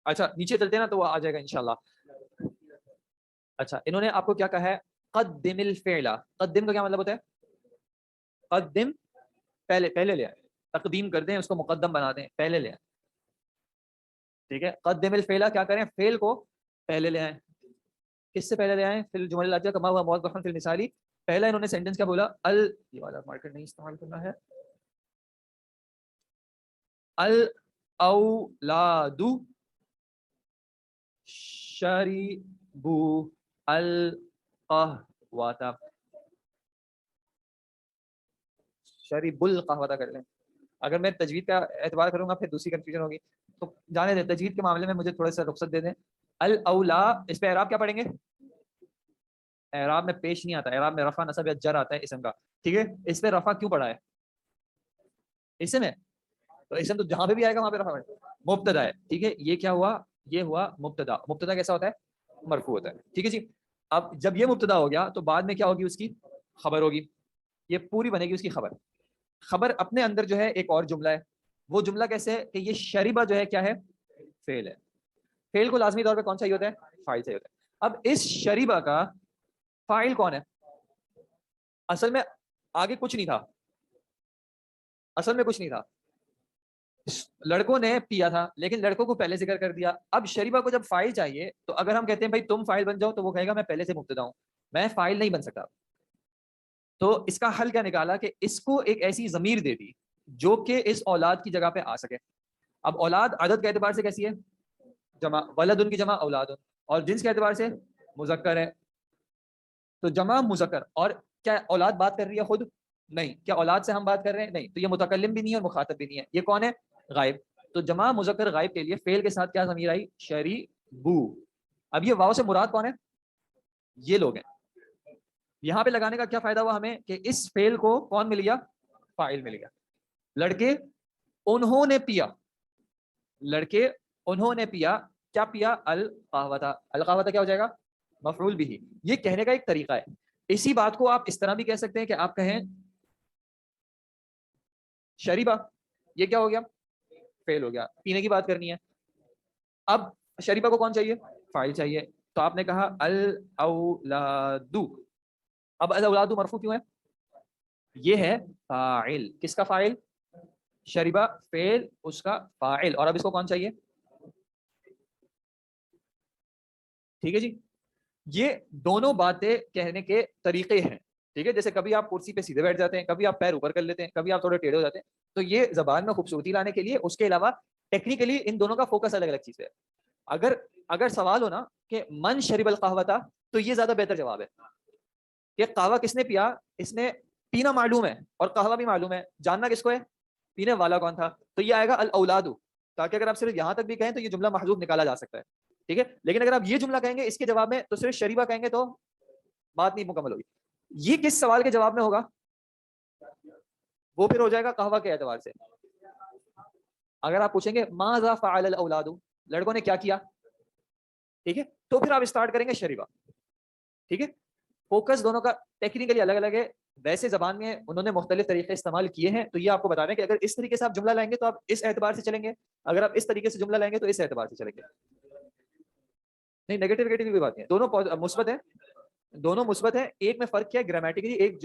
Speaker 1: اچھا نیچے چلتے ہیں نا تو وہ آ جائے گا انشاءاللہ. اچھا انہوں نے آپ کو کیا کہا ہے قدم الفعل. قدم کا کیا مطلب ہوتا ہے قدم پہلے لے آئے تقدیم کر دیں اس کو مقدم بنا دیں پہلے لے آئیں ٹھیک ہے. قدم الفعل کیا کریں فعل کو پہلے لے آئیں. کس سے پہلے لے آئیں فی الجمل الاتیہ کما ہوا موضح فی المثال. پہلا انہوں نے سینٹنس کیا بولا یہ والا مارکر نہیں استعمال کرنا ہے الاولاد شربوا القهوة شربوا القهوة کر لیں. اگر میں تجوید کا اعتبار کروں گا پھر دوسری کنفیوژن ہوگی تو جانے دیں. تجوید کے معاملے میں مجھے تھوڑا سا رخصت دے دیں. الاولا اس پہ اعراب کیا پڑھیں گے اعراب میں پیش نہیں آتا اعراب میں رفع نصب یا جر آتا ہے اسم کا ٹھیک ہے. اس پہ رفع کیوں پڑا ہے اسم ہے تو اسم تو جہاں پہ بھی آئے گا وہاں پہ رفع مبتدا ہے ٹھیک ہے. یہ کیا ہوا یہ ہوا مبتدا. مبتدا کیسا ہوتا ہے مرفوع ہوتا ہے ٹھیک ہے جی. اب جب یہ مبتدا ہو گیا تو بعد میں کیا ہوگی اس کی خبر ہوگی. یہ پوری بنے گی اس کی خبر اپنے اندر جو ہے ایک اور جملہ ہے. وہ جملہ کیسے ہے کہ یہ شریبہ جو ہے کیا ہے فعل ہے. فعل کو لازمی طور پہ کون چاہیے ہوتا ہے فاعل چاہیے ہوتا ہے. اب اس شریبہ کا فاعل کون ہے اصل میں آگے کچھ نہیں تھا اصل میں کچھ نہیں تھا. لڑکوں نے پیا تھا لیکن لڑکوں کو پہلے ذکر کر دیا. اب شریبہ کو جب فاعل چاہیے تو اگر ہم کہتے ہیں بھائی تم فاعل بن جاؤ تو وہ کہے گا میں پہلے سے مبتدا ہوں میں فاعل نہیں بن سکتا. تو اس کا حل کیا نکالا کہ اس کو ایک ایسی ضمیر دے دی جو کہ اس اولاد کی جگہ پہ آ سکے. اب اولاد عدد کے اعتبار سے کیسی ہے جمع ولد ان کی جمع اولاد اور جنس کے اعتبار سے مذکر ہے. تو جمع مذکر اور کیا اولاد بات کر رہی ہے خود نہیں. کیا اولاد سے ہم بات کر رہے ہیں نہیں. تو یہ متکلم بھی نہیں ہے اور مخاطب بھی نہیں ہے. یہ کون ہے غائب. تو جمع مذکر غائب کے لیے فعل کے ساتھ کیا ضمیر آئی شریبو. اب یہ واو سے مراد کون ہے یہ لوگ ہیں. یہاں پہ لگانے کا کیا فائدہ ہوا ہمیں کہ اس فعل کو کون مل گیا فاعل مل گیا. لڑکے انہوں نے پیا لڑکے انہوں نے پیا کیا پیا القہوہ. القہوہ کیا ہو جائے گا مفعول بھی. یہ کہنے کا ایک طریقہ ہے. اسی بات کو آپ اس طرح بھی کہہ سکتے ہیں کہ آپ کہیں شریبہ یہ کیا ہو گیا فعل ہو گیا پینے کی بات کرنی ہے. اب شریبہ کو کون چاہیے فاعل چاہیے تو آپ نے کہا الاولاد. اب الاولاد مرفوع کیوں ہے یہ ہے فاعل. کس کا فاعل شریبہ فعل اس کا فاعل. اور اب اس کو کون چاہیے ٹھیک ہے جی. یہ دونوں باتیں کہنے کے طریقے ہیں ٹھیک ہے. جیسے کبھی آپ کرسی پہ سیدھے بیٹھ جاتے ہیں کبھی آپ پیر اوپر کر لیتے ہیں کبھی آپ تھوڑے ٹیڑھے ہو جاتے ہیں. تو یہ زبان میں خوبصورتی لانے کے لیے اس کے علاوہ ٹیکنیکلی ان دونوں کا فوکس الگ الگ چیز ہے. اگر سوال ہو نا کہ من شرب القہوہ تو یہ زیادہ بہتر جواب ہے کہ قہوہ کس نے پیا. اس نے پینا معلوم ہے اور قہوہ بھی معلوم ہے. جاننا کس کو ہے پینے والا کون تھا. تو یہ آئے گا الاولاد تاکہ اگر آپ صرف یہاں تک بھی کہیں تو یہ جملہ محذوف نکالا جا سکتا ہے ٹھیک ہے. لیکن اگر آپ یہ جملہ کہیں گے اس کے جواب میں تو صرف شریبہ کہیں گے تو بات نہیں مکمل ہوگی. یہ کس سوال کے جواب میں ہوگا وہ پھر ہو جائے گا قہوہ کے اعتبار سے. اگر آپ پوچھیں گے ماذا فعل الاولاد لڑکوں نے کیا کیا ٹھیک ہے تو پھر آپ اسٹارٹ کریں گے شریبہ ٹھیک ہے. فوکس دونوں کا ٹیکنیکلی الگ الگ ہے. ویسے زبان میں انہوں نے مختلف طریقے استعمال کیے ہیں. تو یہ آپ کو بتا رہے ہیں کہ اگر اس طریقے سے آپ جملہ لائیں گے تو آپ اس اعتبار سے چلیں گے. اگر آپ اس طریقے سے جملہ لائیں گے تو اس اعتبار سے چلیں گے. نہیں نیگیٹو کی بات نہیں ہے. دونوں مثبت ہیں دونوں مثبت ہیں. ایک میں فرق کیا ہے گرامیٹیکلی ایک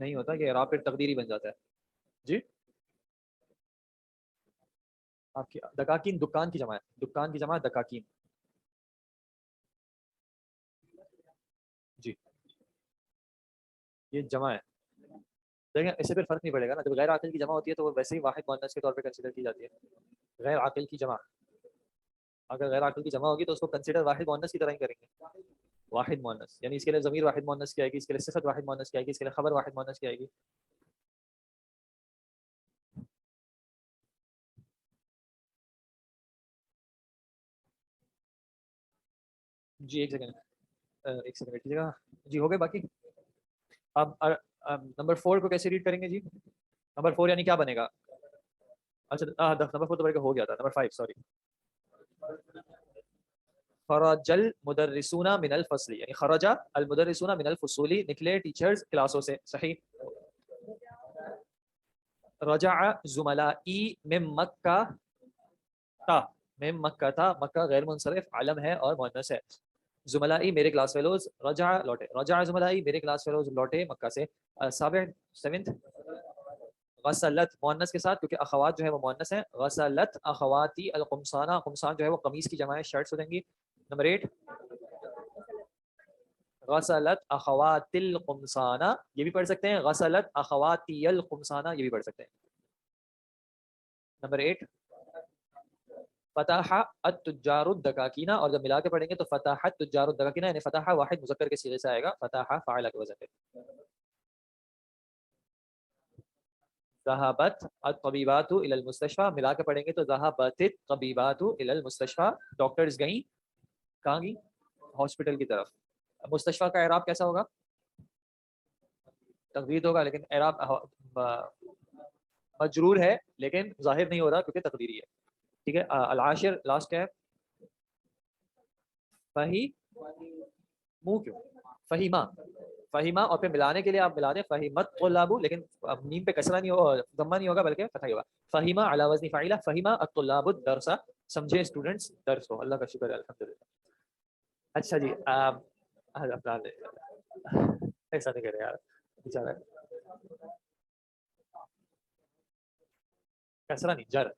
Speaker 1: نہیں ہوتا, یہ اعراب پھر تقدیری بن جاتا ہے. جی آپ کی دکاکین دکان کی جمع ہے, دکان کی جمع ہے دکاکین. جی یہ جمع ہے. دیکھیں اس سے پھر فرق نہیں پڑے گا نا, جب غیر عاقل کی جمع ہوتی ہے تو وہ ویسے ہی واحد مؤنث کے طور پہ کنسیڈر کی جاتی ہے. غیر عاقل کی جمع, اگر غیر عاقل کی جمع ہوگی تو اس کو کنسیڈر واحد مؤنث کی طرح ہی کریں گے. واحد مؤنث یعنی اس کے لیے ضمیر واحد مؤنث کی آئے گی, اس کے لیے صفت واحد مؤنث کی آئے گی, اس کے لیے خبر واحد مؤنث کی آئے گی. جی ایک سیکنڈ بیٹھیے گا. جی ہو گئے باقی. اب نمبر 4 کو کیسے ریڈ کریں گے جی؟ نمبر 4 یعنی کیا بنے گا؟ اچھا نمبر 4 تو بڑے ہو گیا تھا. Number 5 sorry. خرج المدرسون من الفصل, یعنی خرج المدرسون من الفصول, نکلے ٹیچرز کلاسوں سے. صحیح. رجع زملائی من مکہ تا, من مکہ تھا, مکہ غیر منصرف علم ہے اور مؤنث ہے. زملائی میرے کلاس فیلوز, رجع لوٹے, رجع زملائی میرے کلاس فیلوز لوٹے مکہ سے. 7th غسلت مؤنث کے ساتھ کیونکہ اخوات جو ہے وہ مؤنث ہیں. غسلت اخواتی القمصانہ, قمصان جو ہے وہ قمیص کی جمع ہے, شرٹس ہو جائیں گی. نمبر 8 غسلت اخوات القمصانہ, یہ بھی پڑھ سکتے ہیں. غسلت اخواتی القمصانہ, یہ بھی پڑھ سکتے ہیں. نمبر 8 فتح التجار الدکاکینہ, اور جب ملا کے پڑھیں گے تو فتح التجار الدکاکینہ, یعنی فتح واحد مذکر کے صیغے سے آئے گا, فتح فاعل کے وزن پہ. ذهبت الطبیبات الى المستشفى, ملا کے پڑھیں گے تو ذهبت الطبیبات الى المستشفى, ڈاکٹرز گئیں کہاں گئی؟ ہاسپٹل کی طرف. مستشفیٰ کا اعراب کیسا ہوگا؟ تقدیر ہوگا, لیکن اعراب مجرور ہے لیکن ظاہر نہیں ہو رہا کیونکہ تقدیری ہے. ٹھیک ہے. العاشر لاسٹ ہے فہی منہ, کیوں فہیمہ, فہیمہ, اور پھر ملانے کے لیے آپ ملا دیں فہیمت طلاب, لیکن نیم پہ کسرہ نہیں ہوگا, ضمہ نہیں ہوگا بلکہ فتح ہی ہوگا. فہیمہ علی وزن فاعلہ, فہیمہ الطلاب الدرس, سمجھے اسٹوڈنٹس درس کو. اللہ کا شکر ہے الحمدللہ. اچھا جی ایسا نہیں کرے یار بیچارہ, کسرہ نہیں جر,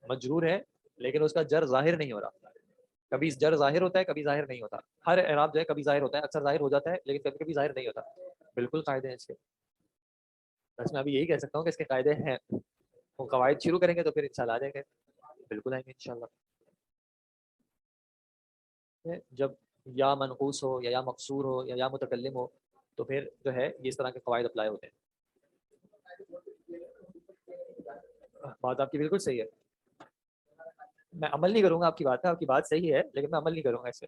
Speaker 1: مجرور ہے لیکن اس کا جر ظاہر نہیں ہو رہا. کبھی جر ظاہر ہوتا ہے کبھی ظاہر نہیں ہوتا. ہر اعراب جو ہے کبھی ظاہر ہوتا ہے, اکثر ظاہر ہو جاتا ہے لیکن کبھی کبھی ظاہر نہیں ہوتا. بالکل قاعدے ہیں اس کے. بس میں ابھی یہی کہہ سکتا ہوں کہ اس کے قاعدے ہیں. وہ قواعد شروع کریں گے تو پھر انشاءاللہ آ جائیں گے, بالکل آئیں گے انشاءاللہ. جب یا منقوص ہو یا مقصور ہو یا متکلم ہو تو پھر جو ہے یہ اس طرح کے قواعد اپلائی ہوتے ہیں. بات آپ کی بالکل صحیح ہے, میں عمل نہیں کروں گا آپ کی بات ہے, آپ کی بات صحیح ہے لیکن میں عمل نہیں کروں گا اس پہ.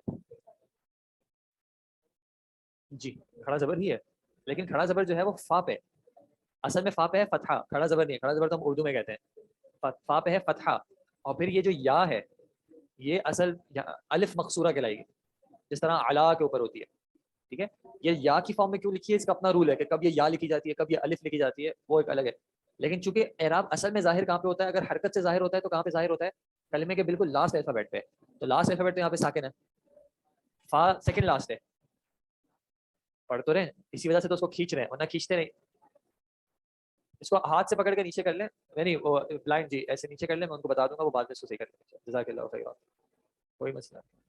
Speaker 1: جی کھڑا زبر ہی ہے لیکن کھڑا زبر جو ہے وہ فا پہ, اصل میں فا پہ ہے فتحہ, کھڑا زبر نہیں ہے. کھڑا زبر تو ہم اردو میں کہتے ہیں, فا پہ ہے فتحہ, اور پھر یہ جو یا ہے یہ اصل الف مقصورہ کہلائے گی, جس طرح علا کے اوپر ہوتی ہے. ٹھیک ہے. یہ یا کی فارم میں کیوں لکھی ہے اس کا اپنا رول ہے کہ کب یہ یا لکھی جاتی ہے کب یہ الف لکھی جاتی ہے, وہ ایک الگ ہے. لیکن چونکہ اعراب اصل میں ظاہر کہاں پہ ہوتا ہے, اگر حرکت سے ظاہر ہوتا ہے تو کہاں پہ ظاہر ہوتا ہے؟ کلمے کے بالکل لاسٹ الفابیٹ پہ. تو لاسٹ الفابیٹ یہاں پہ ساکن ہے, فا سیکنڈ لاسٹ ہے. پڑھ تو رہے, اسی وجہ سے تو اس کو کھینچ رہے ہیں, ورنہ کھینچتے نہیں. اس کو ہاتھ سے پکڑ کے نیچے کر لیں, نہیں وہ بلائنڈ جی ایسے نیچے کر لیں, میں ان کو بتا دوں گا, وہ بعد میں اس کو صحیح کر لیں. جزاک اللہ خیر, کوئی مسئلہ نہیں.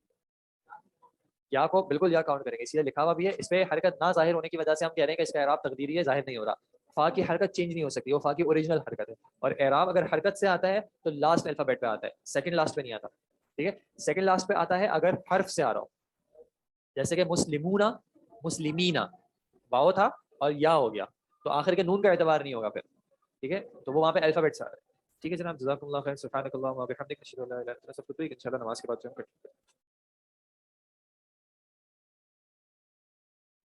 Speaker 1: یا کو بالکل یا کاؤنٹ کریں گے, اسی لیے لکھا ہوا بھی ہے. اس پہ حرکت نہ ظاہر ہونے کی وجہ سے ہم کہہ رہے ہیں کہ اس کا اعراب تقدیری ہے, ظاہر نہیں ہو رہا. فا کی حرکت چینج نہیں ہو سکتی, وہ فا کی اوریجنل حرکت ہے. اور اعراب اگر حرکت سے آتا ہے تو لاسٹ الفابیٹ پہ آتا ہے, سیکنڈ لاسٹ پہ نہیں آتا. ٹھیک ہے. سیکنڈ لاسٹ پہ آتا ہے اگر حرف سے آ رہا ہو, جیسے کہ مسلمون مسلمینا, واو تھا اور یا ہو گیا تو آخر کے نون کا اعتبار نہیں ہوگا پھر. ٹھیک ہے. تو وہ وہاں پہ الفابیٹ سے آ رہا ہے. ٹھیک ہے جناب, جزاکم اللہ خیر, سبحانک اللہم و بحمدک, اشہد ان لا الہ الا انت, استغفرک. انشاءاللہ نماز کے بعد جوائن کریں.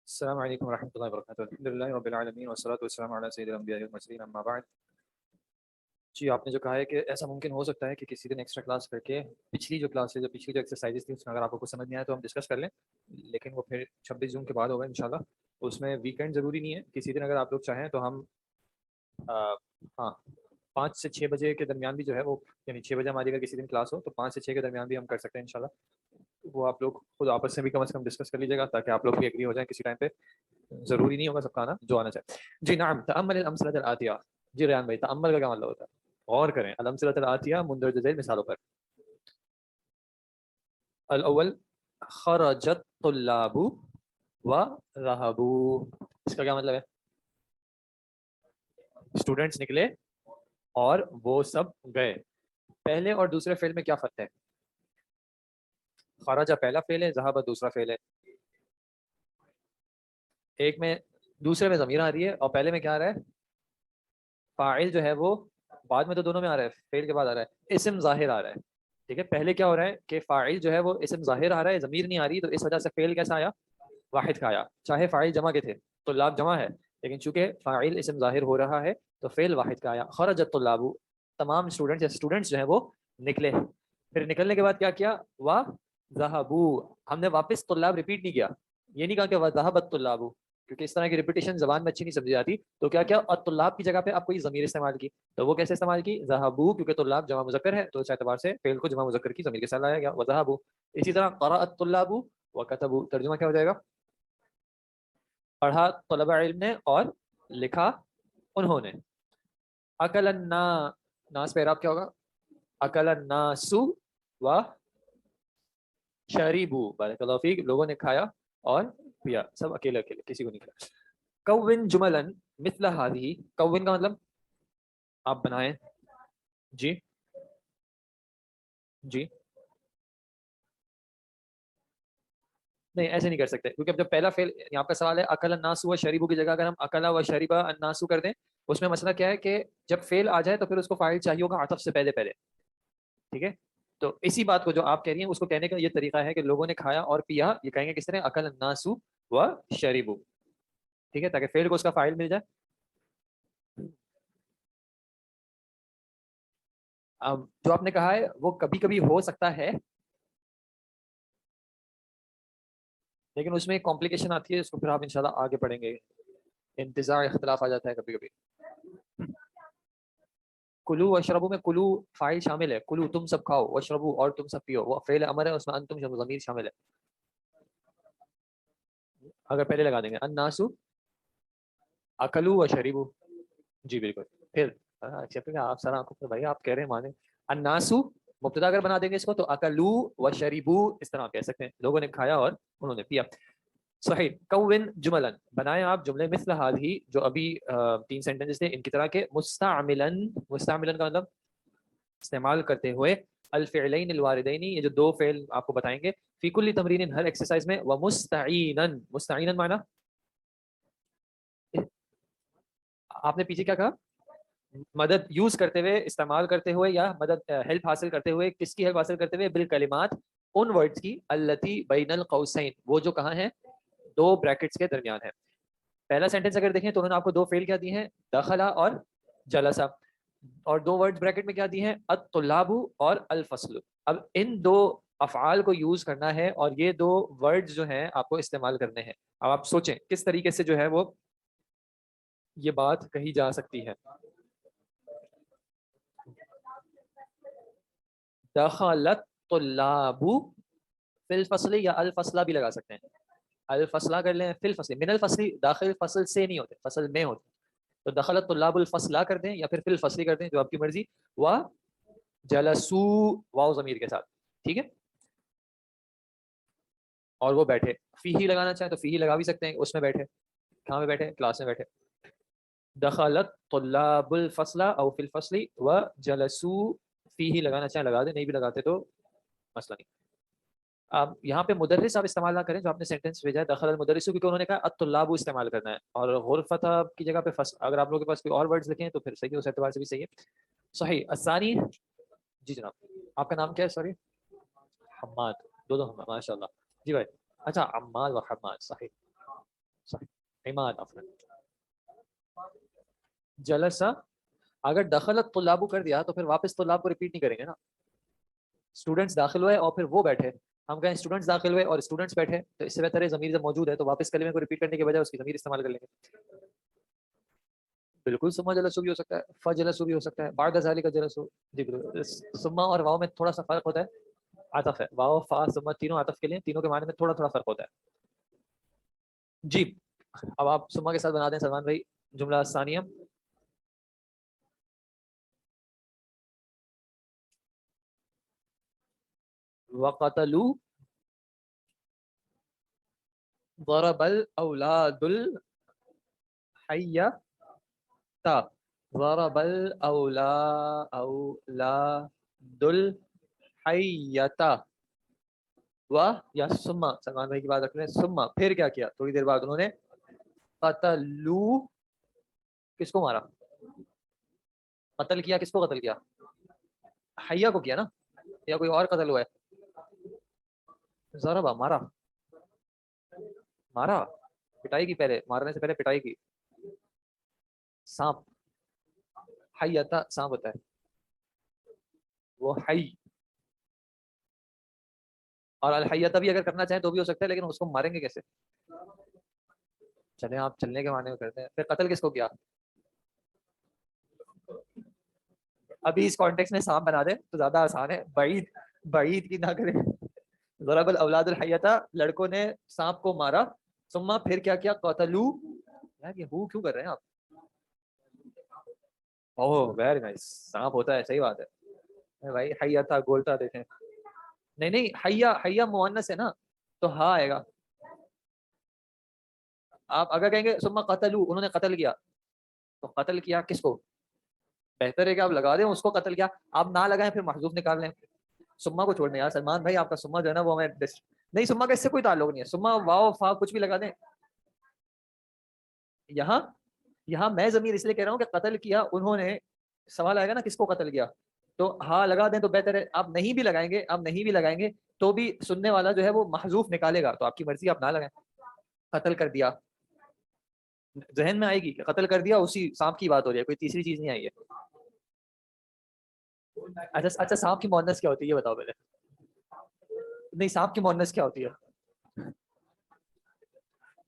Speaker 1: السلام علیکم ورحمۃ اللہ وبرکاتہ. الحمد للہ رب العالمین والصلاۃ والسلام علی سید الانبیاء والمرسلین, اما بعد. جی آپ نے جو کہا ہے کہ ایسا ممکن ہو سکتا ہے کہ کسی دن ایکسٹرا کلاس کر کے پچھلی جو کلاس ہے, جو پچھلی جو ایکسرسائزز تھیں, اس میں اگر آپ کو کچھ سمجھ نہیں آیا تو ہم ڈسکس کر لیں, لیکن وہ پھر 26 جون کے بعد ہوگا انشاءاللہ. اس میں ویکینڈ ضروری نہیں ہے, کسی دن اگر آپ لوگ چاہیں تو ہم ہاں 5 سے 6 بجے کے درمیان بھی جو ہے وہ, یعنی 6 بجے ہماری اگر کسی دن کلاس ہو تو 5 سے 6 کے درمیان بھی ہم کر سکتے ہیں انشاءاللہ. وہ آپ لوگ خود آپس میں بھی کم از کم ڈسکس کر لیجیے گا تاکہ آپ لوگ بھی ایگری ہو جائیں کسی ٹائم پہ. ضروری نہیں ہوگا سب کا آنا, جو آنا چاہے. جی نعم, تأمل الامثلۃ الآتیہ. جی ریان بھائی, تأمل کا کیا مطلب ہوتا ہے؟ غور کریں الامثلۃ الآتیہ مندرجہ ذیل مثالوں پر. الاول خرج الطلاب وذهبوا, اس کا کیا مطلب ہے؟ اسٹوڈنٹس نکلے اور وہ سب گئے. پہلے اور دوسرے فعل میں کیا فرق ہے؟ خرج پہلا فعل ہے, ذهب دوسرا فعل ہے. ایک میں دوسرے میں ضمیر آ رہی ہے اور پہلے میں کیا آ رہا ہے؟ فاعل جو ہے وہ بعد میں تو دونوں میں آ رہا ہے, فعل کے بعد آ رہا ہے, اسم ظاہر آ رہا ہے. ٹھیک ہے, پہلے کیا ہو رہا ہے کہ فاعل جو ہے وہ اسم ظاہر آ رہا ہے, ضمیر نہیں آ رہی, تو اس وجہ سے فعل کیسا آیا؟ واحد کا آیا. چاہے فاعل جمع کے تھے, طلاب جمع ہے, لیکن چونکہ فاعل اسم ظاہر ہو رہا ہے تو فعل واحد کا آیا. خرج الطلاب, تمام اسٹوڈنٹس جو ہیں وہ نکلے. پھر نکلنے کے بعد کیا کیا؟ وذهبوا, ہم نے واپس طلاب ریپیٹ نہیں کیا, یہ نہیں کہا کہ وذهب الطلاب, کیونکہ اس طرح کی ریپیٹیشن زبان میں اچھی نہیں سمجھی جاتی. تو کیا کیا؟ الطلاب کی جگہ پہ آپ کوئی ضمیر استعمال کی. تو وہ کیسے استعمال کی؟ ذهبوا, کیونکہ طلاب جمع مذکر ہے تو اس اعتبار سے فعل کو جمع مذکر کی ضمیر کے ساتھ لایا گیا, وذهبوا. اسی طرح قرأ الطلاب وكتبوا, ترجمہ کیا ہو جائے گا؟ پڑھا طلبہ علم نے اور لکھا انہوں نے. اکل الناس پہ اعراب کیا ہوگا؟ اکل الناس و شربوا, بارک اللہ فیک, لوگوں نے کھایا اور پیا, سب اکیلے اکیلے, کسی کو نہیں کھلایا. کون جملا مثل هذه, کون کا مطلب آپ بنائیں. جی جی نہیں, ایسے نہیں کر سکتے, کیونکہ اب جب پہلا فعل یہاں کا سوال ہے اکل الناس و شریبو کی جگہ اگر ہم اکلا و شریبا الناس کر دیں, اس میں مسئلہ کیا ہے کہ جب فعل آ جائے تو پھر اس کو فاعل چاہیے ہوگا عطف سے پہلے پہلے. ٹھیک ہے, تو اسی بات کو جو آپ کہہ رہی ہیں اس کو کہنے کا یہ طریقہ ہے کہ لوگوں نے کھایا اور پیا, یہ کہیں گے کس طرح؟ اکل الناس و شریبو. ٹھیک ہے, تاکہ فعل کو اس کا فاعل مل جائے. جو آپ نے کہا ہے وہ کبھی کبھی ہو سکتا ہے, لیکن اس میں ایک کمپلیکیشن آتی ہے, اس کو پھر آپ انشاءاللہ آگے پڑھیں گے. انتظار اختلاف آ جاتا ہے کبھی کبھی. کلو واشربو میں کلو فاعل شامل ہے, کلو تم سب کھاؤ, واشربو اور تم سب پیو, وہ فعل امر ہے, اس میں انتم ضمیر شامل ہے. اگر پہلے لگا دیں گے الناسو اکلو وشربو, جی بالکل. پھر آپ سارا آنکھوں پہ بھائی آپ کہہ رہے ہیں مانے, الناسو مبتدا اگر بنا دیں گے اس کو تو اکلو وشربو اس طرح کہہ سکتے ہیں, لوگوں نے کھایا اور انہوں نے پیا. صحیح. کون جملا, بنائیں آپ جملے مثل هذه, جو ابھی 3 سینٹنسز تھے ان کی طرح کے, مستعملا, مستعملا کا مطلب استعمال کرتے ہوئے, الفعلین الواردین, یہ جو 2 فعل آپ کو بتائیں گے, فی کل تمرین, ہر ایکسرسائز میں, ومستعینا, مستعینا معنی آپ نے پیچھے کیا کہا؟ مدد یوز کرتے ہوئے, استعمال کرتے ہوئے, یا مدد ہیلپ حاصل کرتے ہوئے. کس کی ہیلپ حاصل کرتے ہوئے؟ بالکلمات, ان ورڈز کی, التی بین القوسین, وہ جو کہاں ہیں؟ 2 بریکٹس کے درمیان ہے. پہلا سینٹنس اگر دیکھیں تو انہوں نے آپ کو 2 فعل کیا دیے ہیں, دخلا اور جلسا, اور 2 ورڈز بریکٹ میں کیا دیے ہیں, الطلاب اور الفصل. اب ان 2 افعال کو یوز کرنا ہے اور یہ 2 ورڈز جو ہیں آپ کو استعمال کرنے ہیں. اب آپ سوچیں کس طریقے سے جو ہے وہ یہ بات کہی جا سکتی ہے. دخلت طلاب فی الفصل, یا الفصلہ بھی لگا سکتے ہیں, الفصلہ کر لیں, فی الفصل, من الفصل, داخل فصل سے نہیں ہوتے, فصل میں ہوتے, تو دخلت طلاب الفصلہ کر دیں یا پھر فی الفصل کر دیں, جو آپ کی مرضی. و جلسو, واو ضمیر کے ساتھ, ٹھیک ہے, اور وہ بیٹھے. فی ہی لگانا چاہیں تو فی ہی لگا بھی سکتے ہیں, اس میں بیٹھے, کہاں میں بیٹھے؟ کلاس میں بیٹھے. دخلت طلاب الفصل او فی الفصل و جلسو, فی ہی لگانا چاہیں لگا دیں, نہیں بھی لگاتے تو مسئلہ نہیں. اب یہاں پہ مدرس آپ استعمال نہ کریں, جو آپ نے سینٹنس بھیجا ہے دخل المدرس, کیونکہ انہوں نے کہا الطلاب استعمال کرنا ہے, اور غرفت کی جگہ پہ فصل, اگر آپ لوگوں کے پاس کوئی اور ورڈز لکھیں تو پھر صحیح ہے, اس اعتبار سے بھی صحیح ہے. صحیح. الثانی, جی جناب, آپ کا نام کیا ہے؟ سوری, حماد, 2 حماد, ماشاء اللہ. جی بھائی, اچھا, عماد و حماد, صحیح صحیح. عماد افضل. جلسہ, اگر دخلت طلاب کر دیا تو پھر واپس طلاب کو ریپیٹ نہیں کریں گے نا. اسٹوڈنٹس داخل ہوئے اور پھر وہ بیٹھے, ہم کہیں اسٹوڈنٹس داخل ہوئے اور اسٹوڈنٹس بیٹھے, تو اس سے بہتر ہے ضمیر جب موجود ہے تو واپس کلمے کو ریپیٹ کرنے کے بجائے اس کی ضمیر استعمال کر لیں گے. بالکل, سما جلسو بھی ہو سکتا ہے, فجلسو بھی ہو سکتا ہے, بعد ذالک جلسو, جی بالکل. سما اور واو میں تھوڑا سا فرق ہوتا ہے, عطف ہے, واو فا سما تینوں عطف کے لیے, تینوں کے معنی میں تھوڑا تھوڑا فرق ہوتا ہے. جی, اب آپ سما کے ساتھ بنا دیں سلمان بھائی جملہ ثانیہ. وقتلوا ضرب الاولاد الحیہ ضرب الاولاد الحیہ و یا سما. سلمان بھائی کی بات رکھ لیں. سما پھر کیا کیا؟ تھوڑی دیر بعد انہوں نے قتلو کس کو مارا؟ قتل کیا. کس کو قتل کیا؟ حیہ کو کیا نا, یا کوئی اور قتل ہوا ہے؟ ضربا مارا, مارا پٹائی کی, پہلے مارنے سے پہلے پٹائی کی. سانپ حیتا سانپ ہوتا ہے, وہ حی. اور الحیتا بھی اگر کرنا چاہیں تو بھی ہو سکتا ہے, لیکن اس کو ماریں گے کیسے؟ چلیں آپ چلنے کے معنی میں کرتے ہیں. پھر قتل کس کو کیا؟ ابھی اس کانٹیکس میں سانپ بنا دیں تو زیادہ آسان ہے, بعید بعید کی نہ کریں. ضرب الاولاد الحیتا, لڑکوں نے سانپ کو مارا. ثم پھر کیا کیا؟ قتلو. یار یہ ہو کیوں کر رہے ہیں آپ؟ اوہ ویری نائس, سانپ ہوتا ہے, صحیح بات ہے بھائی. حیتا گولتا دیکھیں. نہیں نہیں, حیا حیا مؤنث ہے نا, تو ہاں آئے گا. آپ اگر کہیں گے ثم قتلو, انہوں نے قتل کیا, تو قتل کیا کس کو؟ بہتر ہے کہ آپ لگا دیں اس کو قتل کیا, آپ نہ لگائیں پھر محذوف نکال لیں. سما کو چھوڑ دیں. یار سلمان بھائی آپ کا سما جو ہے نا وہ ہمیں نہیں, سما کا اس سے کوئی تعلق نہیں ہے. سما واو فا کچھ بھی لگا دیں. یہاں میں ضمیر اس لیے کہہ رہا ہوں کہ قتل کیا انہوں نے, سوال آئے گا نا کس کو قتل کیا, تو ہاں لگا دیں تو بہتر ہے. آپ نہیں بھی لگائیں گے تو بھی سننے والا جو ہے وہ محذوف نکالے گا, تو آپ کی مرضی, آپ نہ لگائیں. قتل کر دیا ذہن میں آئے گی کہ قتل کر دیا, اسی سانپ کی بات ہو رہی ہے, کوئی تیسری چیز نہیں آئی ہے. اچھا سانپ کی مؤنث کیا ہوتی ہے یہ بتاؤ پہلے. نہیں سانپ کی مؤنث کیا ہوتی ہے؟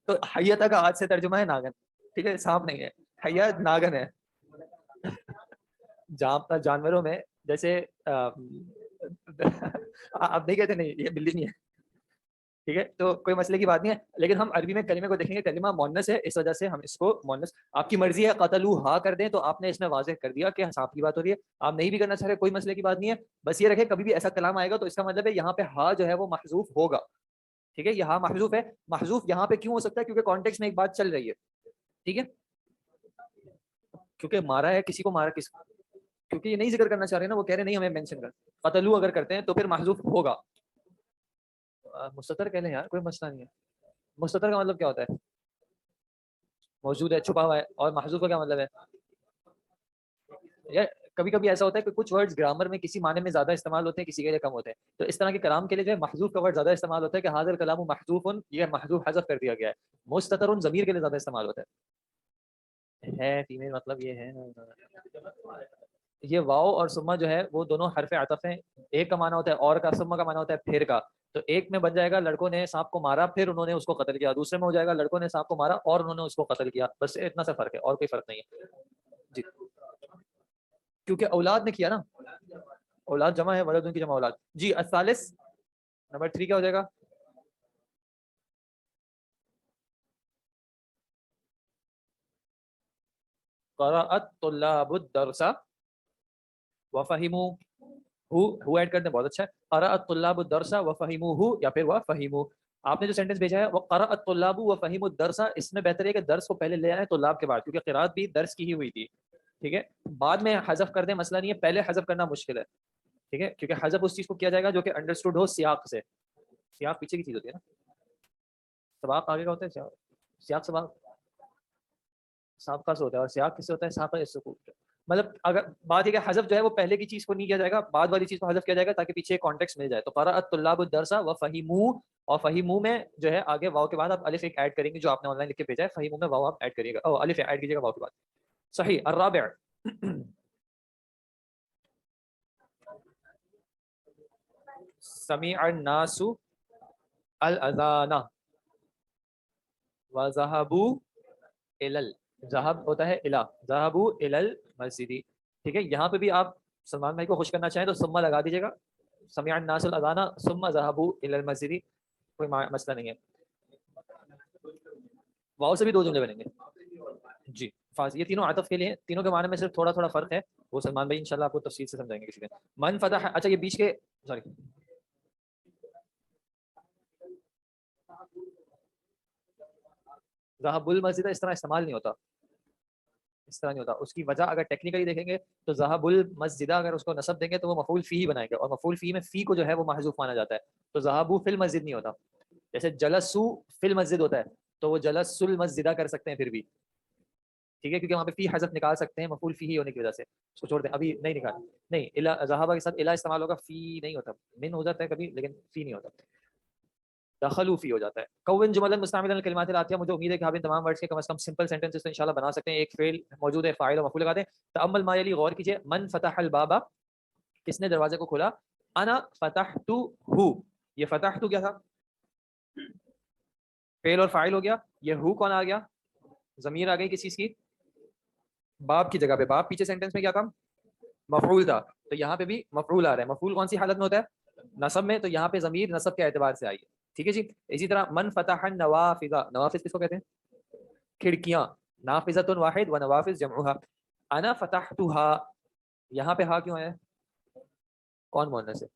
Speaker 1: تو حیتا کا آج سے ترجمہ ہے ناگن. ٹھیک ہے, سانپ نہیں ہے, حیا ناگن ہے. جانوروں میں جیسے آپ نہیں کہتے نہیں یہ بلی نہیں ہے, ٹھیک ہے, تو کوئی مسئلے کی بات نہیں ہے. لیکن ہم عربی میں کلمے کو دیکھیں گے, کلمہ مؤنث ہے, اس وجہ سے ہم اس کو مؤنث, آپ کی مرضی ہے قتلو ہا کر دیں تو آپ نے اس میں واضح کر دیا کہ سانپ کی بات ہو رہی ہے. آپ نہیں بھی کرنا چاہ رہے, کوئی مسئلے کی بات نہیں ہے. بس یہ رکھے کبھی بھی ایسا کلام آئے گا تو اس کا مطلب ہے یہاں پہ ہا جو ہے وہ محذوف ہوگا. ٹھیک ہے, یہاں محذوف ہے. محذوف یہاں پہ کیوں ہو سکتا ہے؟ کیونکہ کانٹیکس میں ایک بات چل رہی ہے. ٹھیک ہے, کیونکہ مارا ہے کسی کو, مارا کس کو, کیونکہ یہ نہیں ذکر کرنا چاہ رہے نا, وہ کہہ رہے نہیں ہمیں مینشن کر. قتلو اگر کرتے ہیں تو پھر محذوف ہوگا. مستتر کہہ لیں یار, کوئی مسئلہ نہیں ہے. مستتر کا مطلب کیا ہوتا ہے؟ موجود ہے, چھپا ہوا ہے. اور محذوف کا کیا مطلب ہے؟ یار کبھی کبھی ایسا ہوتا ہے کہ کچھ ورڈز گرامر میں کسی معنی میں زیادہ استعمال ہوتے ہیں, کسی کے لیے کم ہوتے ہیں. تو اس طرح کے کلام کے لیے جو ہے محذوف کا ورڈ زیادہ استعمال ہوتا ہے کہ حاضر کلام محذوف, یہ محذوف حذف کر دیا گیا ہے. مستتر ضمیر کے لیے زیادہ استعمال ہوتا ہے فیمیل, مطلب یہ ہے یہ واو اور سما جو ہے وہ دونوں حرف عطف ہیں. ایک کا معنی ہوتا ہے اور کا, سما کا معنی ہوتا ہے پھر کا. تو ایک میں بن جائے گا لڑکوں نے سانپ کو مارا پھر انہوں نے اس کو قتل کیا, دوسرے میں ہو جائے گا لڑکوں نے سانپ کو مارا اور انہوں نے اس کو قتل کیا. بس اتنا سا فرق ہے, اور کوئی فرق نہیں ہے جی. کیونکہ اولاد نے کیا نا, اولاد جمع ہے, ولد ان کی جمع اولاد. جی الثالث نمبر 3 کیا ہو جائے گا؟ قرأت طلاب الدرس وفہموا, ہو ایڈ کر دیں, بہت اچھا ہے. قرأت طلاب الدرس وفہموہ یا پھر وفہموا. آپ نے جو سینٹنس بھیجا ہے وہ قرأت طلاب وفہموا الدرس, اس میں بہتر ہے کہ درس کو پہلے لے آئیں طلاب کے بعد, کیونکہ قرأت بھی درس کی ہی ہوئی تھی. ٹھیک ہے, بعد میں حذف کر دیں, مسئلہ نہیں ہے, پہلے حذف کرنا مشکل ہے. ٹھیک ہے, کیونکہ حذف اس چیز کو کیا جائے گا جو کہ انڈرسٹوڈ ہو سیاق سے. سیاق پیچھے کی چیز ہوتی ہے نا, سباق آگے کا ہوتا ہے. سیاق سباق سابقہ سے ہوتا ہے, اور سیاق کس سے ہوتا ہے؟ سابقہ اس سے. مطلب اگر بات یہ کہ حذف جو ہے وہ پہلے کی چیز کو نہیں کیا جائے گا, بعد والی چیز کو حذف کیا جائے گا تاکہ پیچھے کانٹیکس مل جائے. تو قرأت طلاب الدرس وفہموا, اور فہموا میں جو ہے آگے واو کے بعد آپ الف ایک ایڈ کریں گے, جو آپ نے آن لائن لکھ کے بھیجا ہے. فہموا میں واو آپ ایڈ کریے گا, الف ایڈ کیجیے گا واو کے بعد. صحیح. الرابع سمع الناس الاذان وذهبوا الى, ذهب ہوتا ہے الا, ذهبوا الى المسجد. ٹھیک ہے, یہاں پہ بھی آپ سلمان بھائی کو خوش کرنا چاہیں تو ثم لگا دیجیے گا. سمع الناس الاذان ثم ذهبوا الى المسجد, کوئی مسئلہ نہیں ہے. واو سے بھی 2 جملے بنیں گے جی. یہ تینوں عطف کے لیے ہیں, تینوں کے معنی میں صرف تھوڑا تھوڑا فرق ہے, وہ سلمان بھائی انشاءاللہ آپ کو تفصیل سے سمجھائیں گے کسی دن. من فتح, اچھا یہ بیچ کے سوری ذهب المسجد اس طرح استعمال نہیں ہوتا, اس طرح نہیں ہوتا. اس کی وجہ اگر ٹیکنیکلی دیکھیں گے تو ذهب المسجد اگر اس کو نصب دیں گے تو وہ مفعول فی ہی بنائیں گے, اور مفعول فی میں فی کو جو ہے وہ محذوف مانا جاتا ہے. تو ذهبوا فی المسجد نہیں ہوتا. جیسے جلسوا فی المسجد ہوتا ہے تو وہ جلس المسجد کر سکتے ہیں پھر بھی, ٹھیک ہے, کیونکہ وہاں پہ فی حذف نکال سکتے ہیں مفعول فی ہی ہونے کی وجہ سے, اس کو چھوڑ دیں ابھی نہیں نکال. نہیں الا ذهب کے ساتھ الا استعمال ہوگا, فی نہیں ہوتا, من ہو جاتا ہے کبھی لیکن فی نہیں ہوتا, دخلوا فی ہو جاتا ہے. کون جملا مستعملا الکلمات الاتیہ, مجھے امید ہے کہ آپ ان تمام ورڈز کے کم از کم سمپل سینٹنسز تو انشاءاللہ بنا سکتے ہیں. ایک فعل موجود ہے, فاعل اور مفعول لگا دیں. تامل ما یلی, غور کیجئے. من فتح الباب, کس نے دروازے کو کھولا. انا فتحتہ, یہ فتحتہ کیا تھا, فعل اور فاعل ہو گیا. یہ ہو کون آ گیا, ضمیر آ گئی کس چیز کی, باب کی جگہ پہ. باب پیچھے سینٹنس میں کیا تھا, مفعول تھا, تو یہاں پہ بھی مفعول آ رہا ہے. مفعول کون سی حالت میں ہوتا ہے, نصب میں, تو یہاں پہ ضمیر نصب کے اعتبار سے آئی ہے, ٹھیک ہے جی. اسی طرح من فتح النوافذ, نوافذ کس کو کہتے ہیں, کھڑکیاں. نافذۃ واحد و نوافذ جمعها. انا فتحتها, یہاں پہ ہا کیوں ہے, کون مؤنث ہے,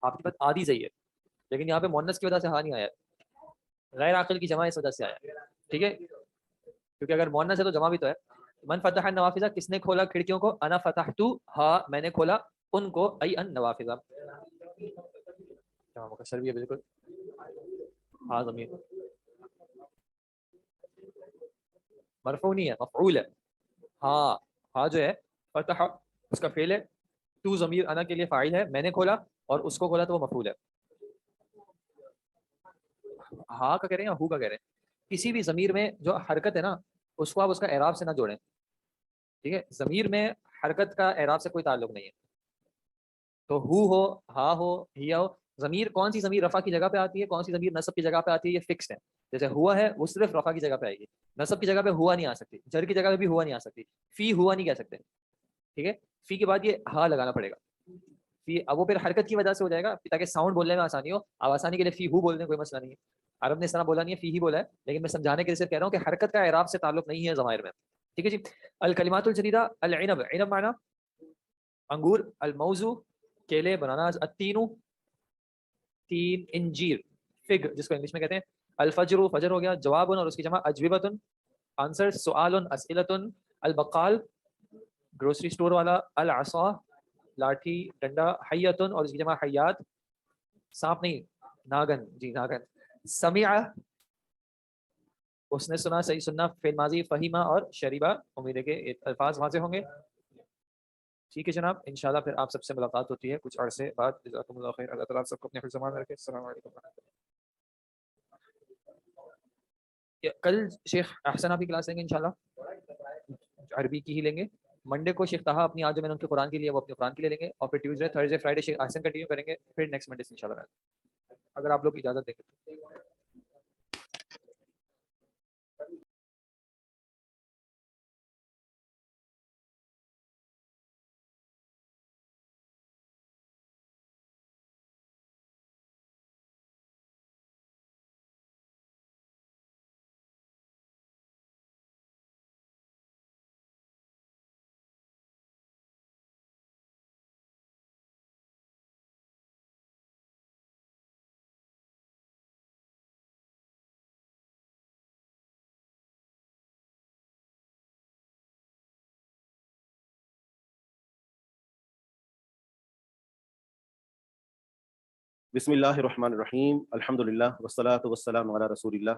Speaker 1: آپ کی بات آدھی صحیح ہے, لیکن یہاں پہ مؤنث کی وجہ سے ہا نہیں آیا, غیر عاقل کی جمع اس وجہ سے آیا, ٹھیک ہے, کیونکہ اگر مؤنث ہے تو جمع بھی تو ہے. من فتح النوافذ, کس نے کھولا کھڑکیوں کو. انا فتحتها, میں نے کھولا ان کو, ای النوافذ. جمع مکسر بھی ہے بالکل, ہاں ضمیر مرفوع نہیں ہے, مفعول ہے. ہاں, ہاں جو ہے فتح اس کا فعل ہے, تو ضمیر انا کے لیے فاعل ہے, میں نے کھولا اور اس کو کھولا تو وہ مفعول ہے. ہاں کا کہہ رہے ہیں یا ہو کا کہہ رہے ہیں, کسی بھی ضمیر میں جو حرکت ہے نا اس کو آپ اس کا اعراب سے نہ جوڑیں, ٹھیک ہے. ضمیر میں حرکت کا اعراب سے کوئی تعلق نہیں ہے, تو ہو, ہا ہو, ہیا ہو. ضمیر کون سی ضمیر رفع کی جگہ پہ آتی ہے, کون سی ضمیر نصب کی جگہ پہ آتی ہے, یہ فکسڈ ہے. جیسے ہوا ہے وہ صرف رفع کی جگہ پہ آئے گی, نصب کی جگہ پہ ہوا نہیں آ سکتی, جر کی جگہ پہ بھی ہوا نہیں آ سکتی. فی ہوا نہیں کہہ سکتے, ٹھیک ہے. فی کے بعد یہ ہا لگانا پڑے گا. فی اب وہ پھر حرکت کی وجہ سے ہو جائے گا تاکہ ساؤنڈ بولنے میں آسانی ہو. اب آسانی کے لیے فی ہو بولنے کوئی مسئلہ نہیں ہے, عرب نے اس طرح بولا نہیں ہے, فی ہی بولا ہے, لیکن میں سمجھانے کے لیے صرف کہہ رہا ہوں کہ حرکت کا اعراب سے تعلق نہیں ہے ضمائر میں, ٹھیک ہے جی. الکلمات الجدیدہ. العنب, عنب معنی انگور. الموضوع کیلے, بنانا. التین, تین. انجیر فگ جس کو انگلش میں کہتے ہیں. الفجر, فجر ہو گیا. جواب اور اس کی جمع اجوبۃ, آنسر. سؤال, اسئلۃ. البقال, گروسری سٹور والا. العصا, لاٹھی ڈنڈا. حیۃ اور اس کی جمع حیات, سانپ نہیں ناگن, جی ناگن. سمع, اس نے سنا, صحیح سننا. فعل ماضی. فہیمہ اور شریبہ, امید ہے کہ الفاظ واضح ہوں گے, ٹھیک ہے جناب. انشاءاللہ پھر آپ سب سے ملاقات ہوتی ہے کچھ عرصے بعد. جزاکم اللہ خیر, اللہ تعالیٰ آپ سب کو اپنے حفظ امان میں رکھے. السلام علیکم ورحمۃ اللہ. کل شیخ احسن آپ کی کلاس لیں گے انشاءاللہ, عربی کی ہی لیں گے. منڈے کو شیخ طہا اپنی آج جو میں نے ان کے قرآن کے لیے وہ اپنے قرآن کے لیے لیں گے, اور پھر ٹیوزڈے, تھرسڈے, فرائیڈے شیخ احسن کنٹینیو کریں گے, پھر نیکسٹ منڈے سے انشاءاللہ, اگر آپ لوگ اجازت دیں گے.
Speaker 6: بسم اللہ الرحمن الرحیم. الحمد للہ والصلاة والسلام علی رسول اللہ.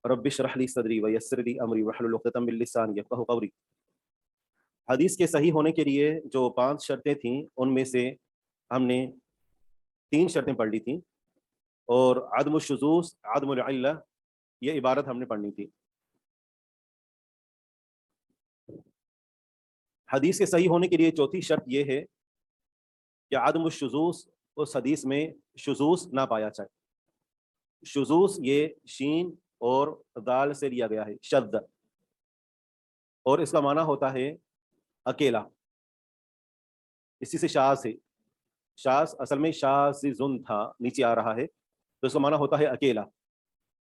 Speaker 6: رب اشرح لی صدری ویسر لی امری واحلل عقدۃ من لسانی یفقہوا قولی. حدیث کے صحیح ہونے کے لیے جو 5 شرطیں تھیں ان میں سے ہم نے 3 شرطیں پڑھ لی تھیں, اور عدم الشذوذ, عدم العلہ, یہ عبارت ہم نے پڑھنی تھی. حدیث کے صحیح ہونے کے لیے چوتھی شرط یہ ہے کہ عدم الشذوذ, اس حدیث میں شذوذ نہ پایا جائے. شذوذ یہ شین اور دال سے لیا گیا ہے, شذ, اور اس کا معنی ہوتا ہے اکیلا. اسی سے شاذ ہے. شاذ اصل میں شاذ تھا, نیچے آ رہا ہے, تو اس کا معنی ہوتا ہے اکیلا.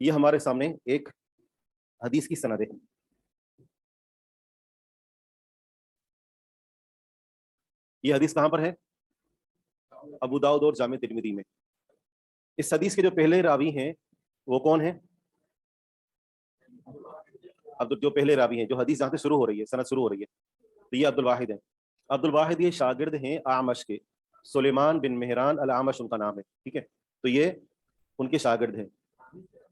Speaker 6: یہ ہمارے سامنے ایک حدیث کی سند ہے. یہ حدیث کہاں پر ہے؟ ابو داؤد اور جامع ترمذی میں. اس حدیث کے جو پہلے راوی ہیں وہ کون ہیں؟ جو پہلے راوی ہیں، جو حدیث جہاں سے شروع ہو رہی ہے، سند شروع ہو رہی ہے، تو یہ عبد الواحد ہیں. عبد الواحد یہ شاگرد ہیں اعمش کے، سلیمان بن مہران الاعمش ان کا نام ہے. ٹھیک ہے، تو یہ ان کے شاگرد ہیں.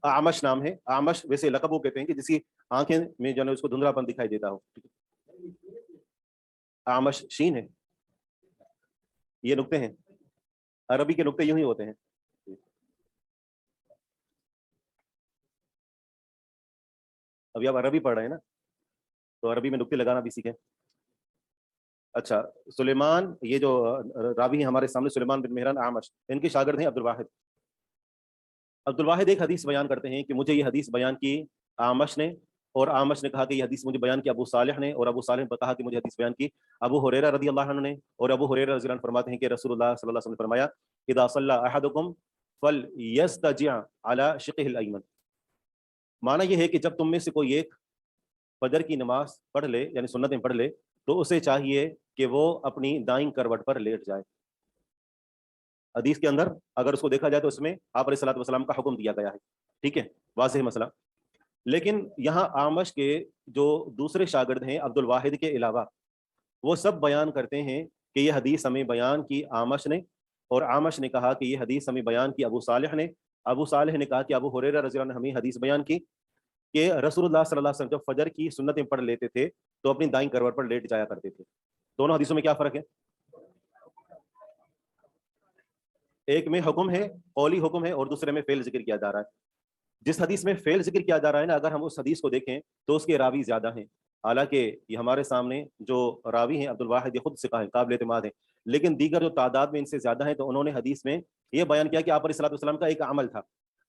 Speaker 6: اعمش نام ہے. اعمش ویسے لقب وہ کہتے ہیں کہ جس کی آنکھیں میں جو ہے اس کو دھندلا پن دکھائی دیتا ہو. اعمش شین ہے. یہ نقطے ہیں، عربی کے نقطے یوں ہی ہوتے ہیں. ابھی آپ عربی پڑھ رہے ہیں نا، تو عربی میں نقطے لگانا بھی سیکھیں. اچھا، سلیمان، یہ جو راوی ہیں ہمارے سامنے، سلیمان بن مہران اعمش، ان کے شاگرد ہیں عبد الواحد. عبد الواحد ایک حدیث بیان کرتے ہیں کہ مجھے یہ حدیث بیان کی اعمش نے، اور اعمش نے کہا کہ یہ حدیث مجھے بیان کی ابو صالح نے، اور ابو صالح نے کہا کہ مجھے حدیث بیان کی ابو ہریرہ رضی اللہ عنہ نے. اور ابو ہریرہ رضی اللہ عنہ فرماتے ہیں کہ رسول اللہ صلی اللہ علیہ وسلم نے فرمایا اذا صلی احدکم فلیستجع علی شقہ الایمن. معنی یہ ہے کہ جب تم میں سے کوئی ایک فجر کی نماز پڑھ لے، یعنی سنتیں پڑھ لے، تو اسے چاہیے کہ وہ اپنی دائیں کروٹ پر لیٹ جائے. حدیث کے اندر اگر اس کو دیکھا جائے تو اس میں آپ علیہ الصلوۃ والسلام کا حکم دیا گیا ہے. ٹھیک ہے، واضح مسئلہ. لیکن یہاں اعمش کے جو دوسرے شاگرد ہیں عبد الواحد کے علاوہ، وہ سب بیان کرتے ہیں کہ یہ حدیث ہمیں بیان کی اعمش نے، اور اعمش نے کہا کہ یہ حدیث ہمیں بیان کی ابو صالح نے. ابو صالح نے کہا کہ ابو ہریرہ رضی اللہ عنہ نے ہمیں حدیث بیان کی کہ رسول اللہ صلی اللہ علیہ وسلم جب فجر کی سنتیں پڑھ لیتے تھے تو اپنی دائیں کروٹ پر لیٹ جایا کرتے تھے. دونوں حدیثوں میں کیا فرق ہے؟ ایک میں حکم ہے، قولی حکم ہے، اور دوسرے میں فعل ذکر کیا جا رہا ہے. جس حدیث میں فعل ذکر کیا جا رہا ہے نا، اگر ہم اس حدیث کو دیکھیں تو اس کے راوی زیادہ ہیں. حالانکہ یہ ہمارے سامنے جو راوی ہیں عبد الواحد، یہ خود ثقہ ہیں، قابل اعتماد ہیں، لیکن دیگر جو تعداد میں ان سے زیادہ ہیں، تو انہوں نے حدیث میں یہ بیان کیا کہ آپ علیہ الصلوۃ والسلام کا ایک عمل تھا.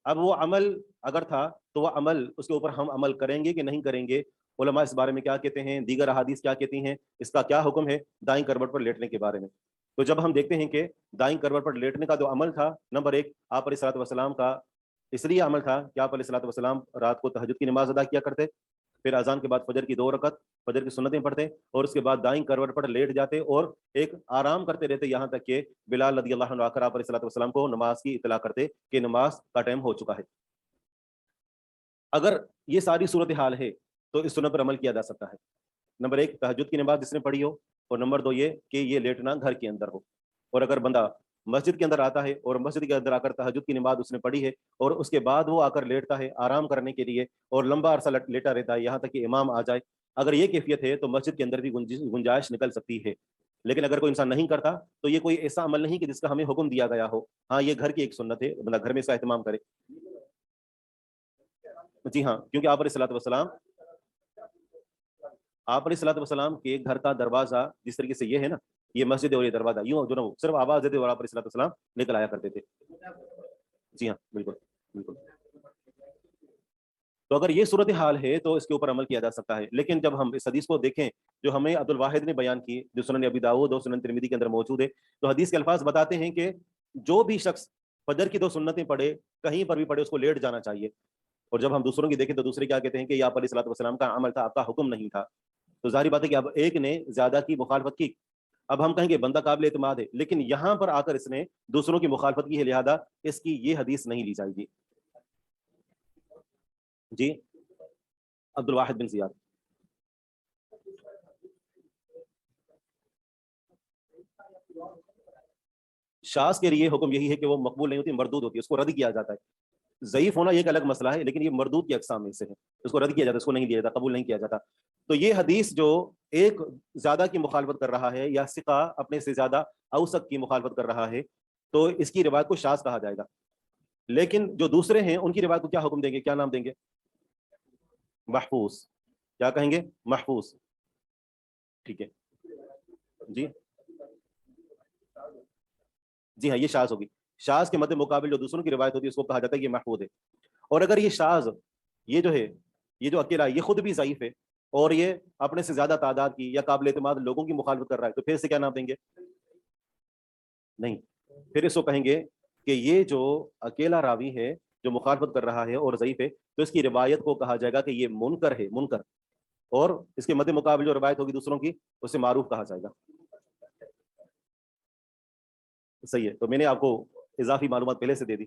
Speaker 6: اب وہ عمل اگر تھا تو وہ عمل، اس کے اوپر ہم عمل کریں گے کہ نہیں کریں گے؟ علماء اس بارے میں کیا کہتے ہیں، دیگر احادیث کیا کہتی ہیں، اس کا کیا حکم ہے دائیں کروٹ پر لیٹنے کے بارے میں. تو جب ہم دیکھتے ہیں کہ دائیں کروٹ پر لیٹنے کا جو عمل تھا، نمبر ایک، آپ علیہ الصلوۃ والسلام کا اس لیے عمل تھا کہ آپ علیہ الصلوۃ والسلام رات کو تہجد کی نماز ادا کیا کرتے، پھر اذان کے بعد فجر کی 2 رکعت فجر کی سنتیں پڑھتے، اور اس کے بعد دائیں کروٹ پر لیٹ جاتے اور ایک آرام کرتے رہتے، یہاں تک کہ بلال رضی اللہ عنہ آ کر آپ علیہ الصلوۃ والسلام کو نماز کی اطلاع کرتے کہ نماز کا ٹائم ہو چکا ہے. اگر یہ ساری صورتحال ہے تو اس سنت پر عمل کیا جا سکتا ہے. نمبر ایک، تہجد کی نماز جس نے پڑھی ہو، اور نمبر 2 یہ کہ یہ لیٹنا گھر کے اندر ہو. اور اگر بندہ مسجد کے اندر آتا ہے اور مسجد کے اندر آ کر تہجد کی نماز اس نے پڑھی ہے، اور اس کے بعد وہ آ کر لیٹتا ہے آرام کرنے کے لیے، اور لمبا عرصہ لیٹا رہتا ہے یہاں تک کہ امام آ جائے، اگر یہ کیفیت ہے تو مسجد کے اندر بھی گنجائش نکل سکتی ہے. لیکن اگر کوئی انسان نہیں کرتا تو یہ کوئی ایسا عمل نہیں کہ جس کا ہمیں حکم دیا گیا ہو. ہاں، یہ گھر کی ایک سنت ہے، بندہ گھر میں اس کا اہتمام کرے. جی ہاں، کیونکہ آپ علیہ الصلوۃ والسلام کے گھر کا دروازہ جس طریقے سے یہ ہے نا، یہ مسجد ہے اور یہ دروازہ، یوں جو نا صرف آواز دیتے اور آپ علیہ الصلوۃ والسلام نکل آیا کرتے تھے. جی ہاں، بالکل بالکل. تو اگر یہ صورتحال ہے تو اس کے اوپر عمل کیا جا سکتا ہے. لیکن جب ہم اس حدیث کو دیکھیں جو ہمیں عبد الواحد نے بیان کی، جو سنن ابی داؤد اور سنن ترمذی کے اندر موجود ہے، تو حدیث کے الفاظ بتاتے ہیں کہ جو بھی شخص فجر کی 2 سنتیں پڑھے، کہیں پر بھی پڑھے، اس کو لیٹ جانا چاہیے. اور جب ہم دوسروں کی دیکھیں تو دوسرے کیا کہتے ہیں کہ یہ آپ علیہ الصلوۃ والسلام کا عمل تھا، آپ کا حکم نہیں تھا. تو ظاہر بات ہے کہ اب ایک نے زیادہ کی مخالفت کی، اب ہم کہیں گے بندہ قابل اعتماد ہے، لیکن یہاں پر آ کر اس نے دوسروں کی مخالفت کی ہے، لہذا اس کی یہ حدیث نہیں لی جائے گی. جی، عبد الواحد بن زیاد. شاذ کے لیے حکم یہی ہے کہ وہ مقبول نہیں ہوتی، مردود ہوتی ہے، اس کو رد کیا جاتا ہے. ضعیف ہونا یہ ایک الگ مسئلہ ہے، لیکن یہ مردود کی اقسام میں سے ہے، اس کو رد کیا جاتا ہے، اس کو نہیں دیا جاتا، قبول نہیں کیا جاتا. تو یہ حدیث جو ایک زیادہ کی مخالفت کر رہا ہے، یا ثقہ اپنے سے زیادہ اوثق کی مخالفت کر رہا ہے، تو اس کی روایت کو شاذ کہا جائے گا. لیکن جو دوسرے ہیں ان کی روایت کو کیا حکم دیں گے، کیا نام دیں گے؟ محفوظ. کیا کہیں گے؟ محفوظ. ٹھیک ہے جی. جی ہاں، یہ شاذ ہوگی. شاذ کے مد مقابل جو دوسروں کی روایت ہوتی ہے اس کو کہا جاتا ہے کہ یہ محفوظ ہے. اور اگر یہ شاذ، یہ جو ہے، یہ جو اکیلا، یہ خود بھی ضعیف ہے اور یہ اپنے سے زیادہ تعداد کی یا قابل اعتماد لوگوں کی مخالفت کر رہا ہے، تو پھر سے کیا نام دیں گے؟ نہیں، پھر اس کو کہیں گے کہ یہ جو اکیلا راوی ہے جو مخالفت کر رہا ہے اور ضعیف ہے تو اس کی روایت کو کہا جائے گا کہ یہ منکر ہے، منکر، اور اس کے مد مقابل جو روایت ہوگی دوسروں کی اسے معروف کہا جائے گا. صحیح ہے، تو میں نے آپ کو اضافی معلومات پہلے سے دے دی.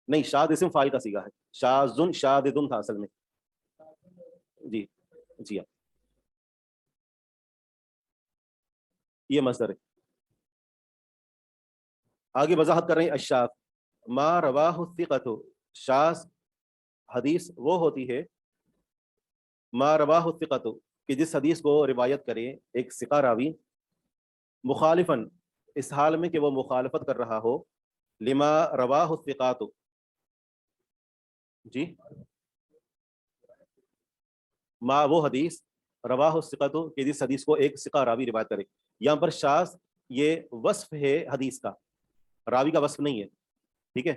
Speaker 6: نہیں، شاذ اسم فاعل کا صیغہ ہے، شاذن شاذن تھا اصل میں. جی جی ہاں، یہ مصدر ہے. آگے وضاحت کر رہے ہیں الشاذ ما رواہ الثقۃ. شاذ حدیث وہ ہوتی ہے ما رواہ الثقۃ کہ جس حدیث کو روایت کرے ایک ثقہ راوی مخالفاً اس حال میں کہ وہ مخالفت کر رہا ہو لما رواہ الثقات. جی، ما وہ حدیث رواہ الثقۃ کہ جس حدیث کو ایک ثقہ راوی روایت کرے. یہاں پر شاذ یہ وصف ہے حدیث کا، راوی کا وصف نہیں ہے. ٹھیک ہے،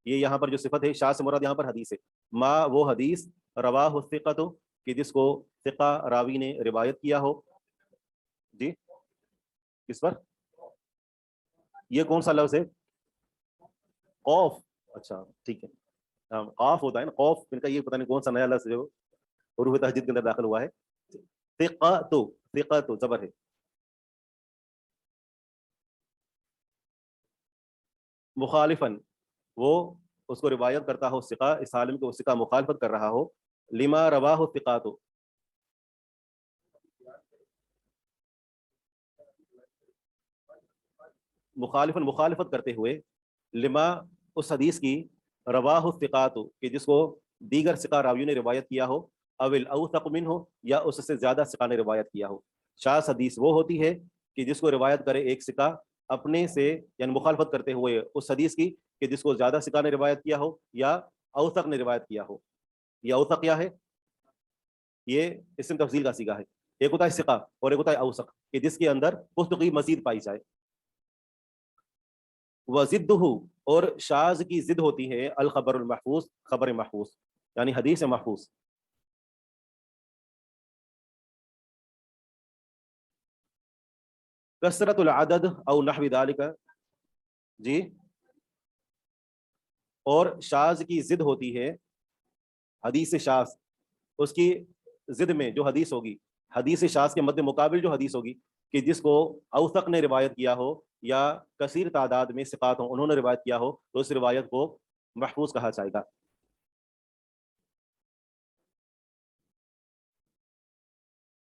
Speaker 6: یہ یہاں پر جو صفت ہے شاذ سے مراد یہاں پر حدیث ہے. ما وہ حدیث رواہ الثقۃ کہ جس کو ثقہ راوی نے روایت کیا ہو. جی، کس پر؟ یہ کون سا لفظ ہے؟ قوف. اچھا ٹھیک ہے، قاف ہوتا ہے نا، قوف ان کا یہ پتہ نہیں کون سا نیا لفظ جو حروف تہجد کے اندر داخل ہوا ہے. ثقۃ، ثقۃ زبر ہے. مخالفاً وہ اس کو روایت کرتا ہو ثقہ اس حال میں کہ وہ ثقہ مخالفت کر رہا ہو لما رواہ الثقات. مخالفاً مخالفت کرتے ہوئے لما اس حدیث کی رواہ الثقات کہ جس کو دیگر ثقہ راویوں نے روایت کیا ہو اول اوثق منہ یا اس سے زیادہ ثقہ نے روایت کیا ہو. شاذ حدیث وہ ہوتی ہے کہ جس کو روایت کرے ایک ثقہ اپنے سے یعنی مخالفت کرتے ہوئے اس حدیث کی کہ جس کو زیادہ ثقہ نے روایت کیا ہو یا اوثق نے روایت کیا ہو. یہ اوثق کیا ہے؟ یہ اسم تفضیل کا صیغہ ہے. ایک ہوتا ہے ثقہ اور ایک ہوتا ہے اوثق کہ جس کے اندر پختگی مزید پائی جائے. وضدہ اور شاذ کی ضد ہوتی ہے الخبر المحفوظ، خبر محفوظ یعنی حدیث محفوظ. کثرت العدد او نحو ذالک. جی، اور شاذ کی ضد ہوتی ہے حدیث شاذ، اس کی ضد میں جو حدیث ہوگی حدیث شاذ کے مد مقابل جو حدیث ہوگی کہ جس کو اوثق نے روایت کیا ہو یا کثیر تعداد میں ثقات ہوں انہوں نے روایت کیا ہو تو اس روایت کو محفوظ کہا جائے گا.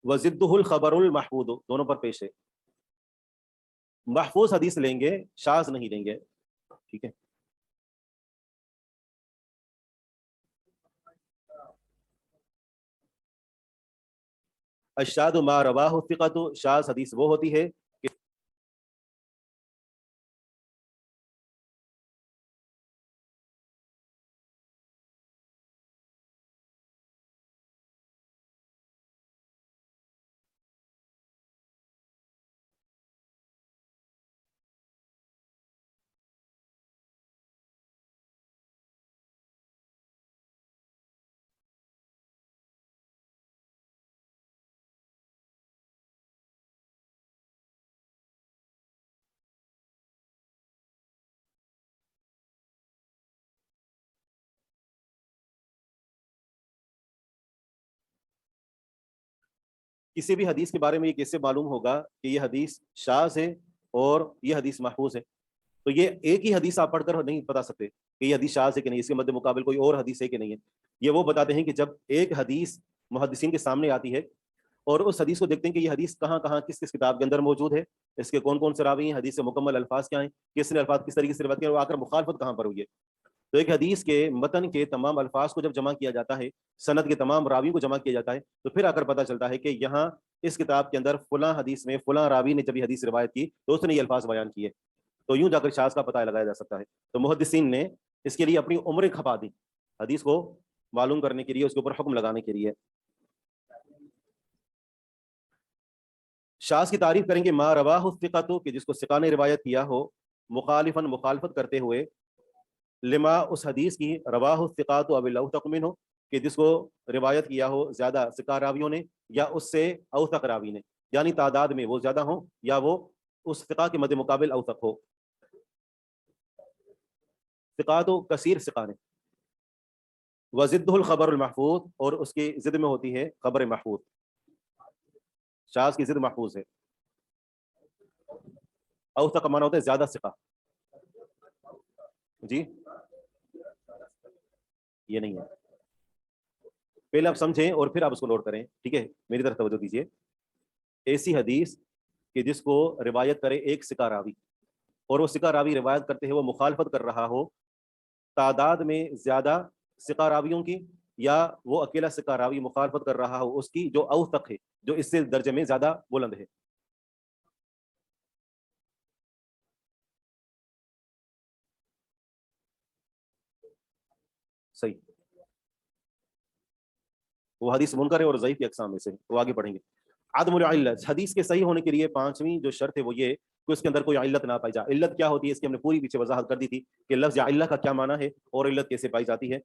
Speaker 6: وضدہ الخبر المحفوظ دونوں پر پیش ہے. محفوظ حدیث لیں گے، شاذ نہیں لیں گے. ٹھیک ہے، الشاذ ما رواہ الثقۃ. شاذ حدیث وہ ہوتی ہے کسی بھی حدیث کے بارے میں یہ کیسے معلوم ہوگا کہ یہ حدیث شاذ ہے اور یہ حدیث محفوظ ہے. تو یہ ایک ہی حدیث آپ پڑھ کر نہیں بتا سکتے کہ یہ حدیث شاذ ہے کہ نہیں، اس کے مد مقابل کوئی اور حدیث ہے کہ نہیں ہے. یہ وہ بتاتے ہیں کہ جب ایک حدیث محدثین کے سامنے آتی ہے اور اس حدیث کو دیکھتے ہیں کہ یہ حدیث کہاں کہاں کس کس کتاب کے اندر موجود ہے، اس کے کون کون سے راوی ہیں، حدیث سے مکمل الفاظ کیا ہیں، کس نے الفاظ کس طریقے سے روایت کیا اور آ کر مخالفت کہاں پر ہوئی ہے. تو ایک حدیث کے متن کے تمام الفاظ کو جب جمع کیا جاتا ہے، سند کے تمام راویوں کو جمع کیا جاتا ہے، تو پھر آ کر پتہ چلتا ہے کہ یہاں اس کتاب کے اندر فلاں حدیث میں فلاں راوی نے جب یہ حدیث روایت کی تو اس نے یہ الفاظ بیان کیے. تو یوں جا کر شاذ کا پتہ لگایا جا سکتا ہے. تو محدثین نے اس کے لیے اپنی عمریں کھپا دی حدیث کو معلوم کرنے کے لیے، اس کے اوپر حکم لگانے کے لیے. شاذ کی تعریف کریں گے ما رواہ الثقۃ کہ جس کو ثقہ نے روایت کیا ہو مخالفاً مخالفت کرتے ہوئے لما اس حدیث کی رواہ الثقات او الاوثق منہ کہ جس کو روایت کیا ہو زیادہ ثقہ راویوں نے یا اس سے اوثق راوی نے، یعنی تعداد میں وہ زیادہ ہوں یا وہ اس ثقہ کے مد مقابل اوثق ہو. ثقات و کثیر ثقات ہیں. وزدہ الخبر المحفوظ، اور اس کی ضد میں ہوتی ہے خبر محفوظ. شاذ کی ضد محفوظ ہے. اوثق کا معنی ہوتا ہے زیادہ ثقہ. جی یہ نہیں ہے. پہلے آپ سمجھیں اور پھر آپ اس کو نوٹ کریں. ٹھیک ہے، میری طرف توجہ دیجیے. ایسی حدیث کہ جس کو روایت کرے ایک ثقہ راوی، اور وہ ثقہ راوی روایت کرتے ہیں وہ مخالفت کر رہا ہو تعداد میں زیادہ ثقہ راویوں کی، یا وہ اکیلا ثقہ راوی مخالفت کر رہا ہو اس کی جو اوثق ہے، جو اس سے درجے میں زیادہ بلند ہے. صحیح. وہ حدیث منکر ہے اور ضعیف کی اقسام میں سے. وہ آگے پڑھیں گے. عدم العلت، حدیث کے صحیح ہونے کے لیے پانچویں جو شرط ہے وہ یہ کہ اس کے اندر کوئی علت نہ پائی جائے. علت کیا ہوتی ہے اس کی ہم نے پوری پیچھے وضاحت کر دی تھی کہ لفظ علت کا کیا معنی ہے اور علت کیسے پائی جاتی ہے.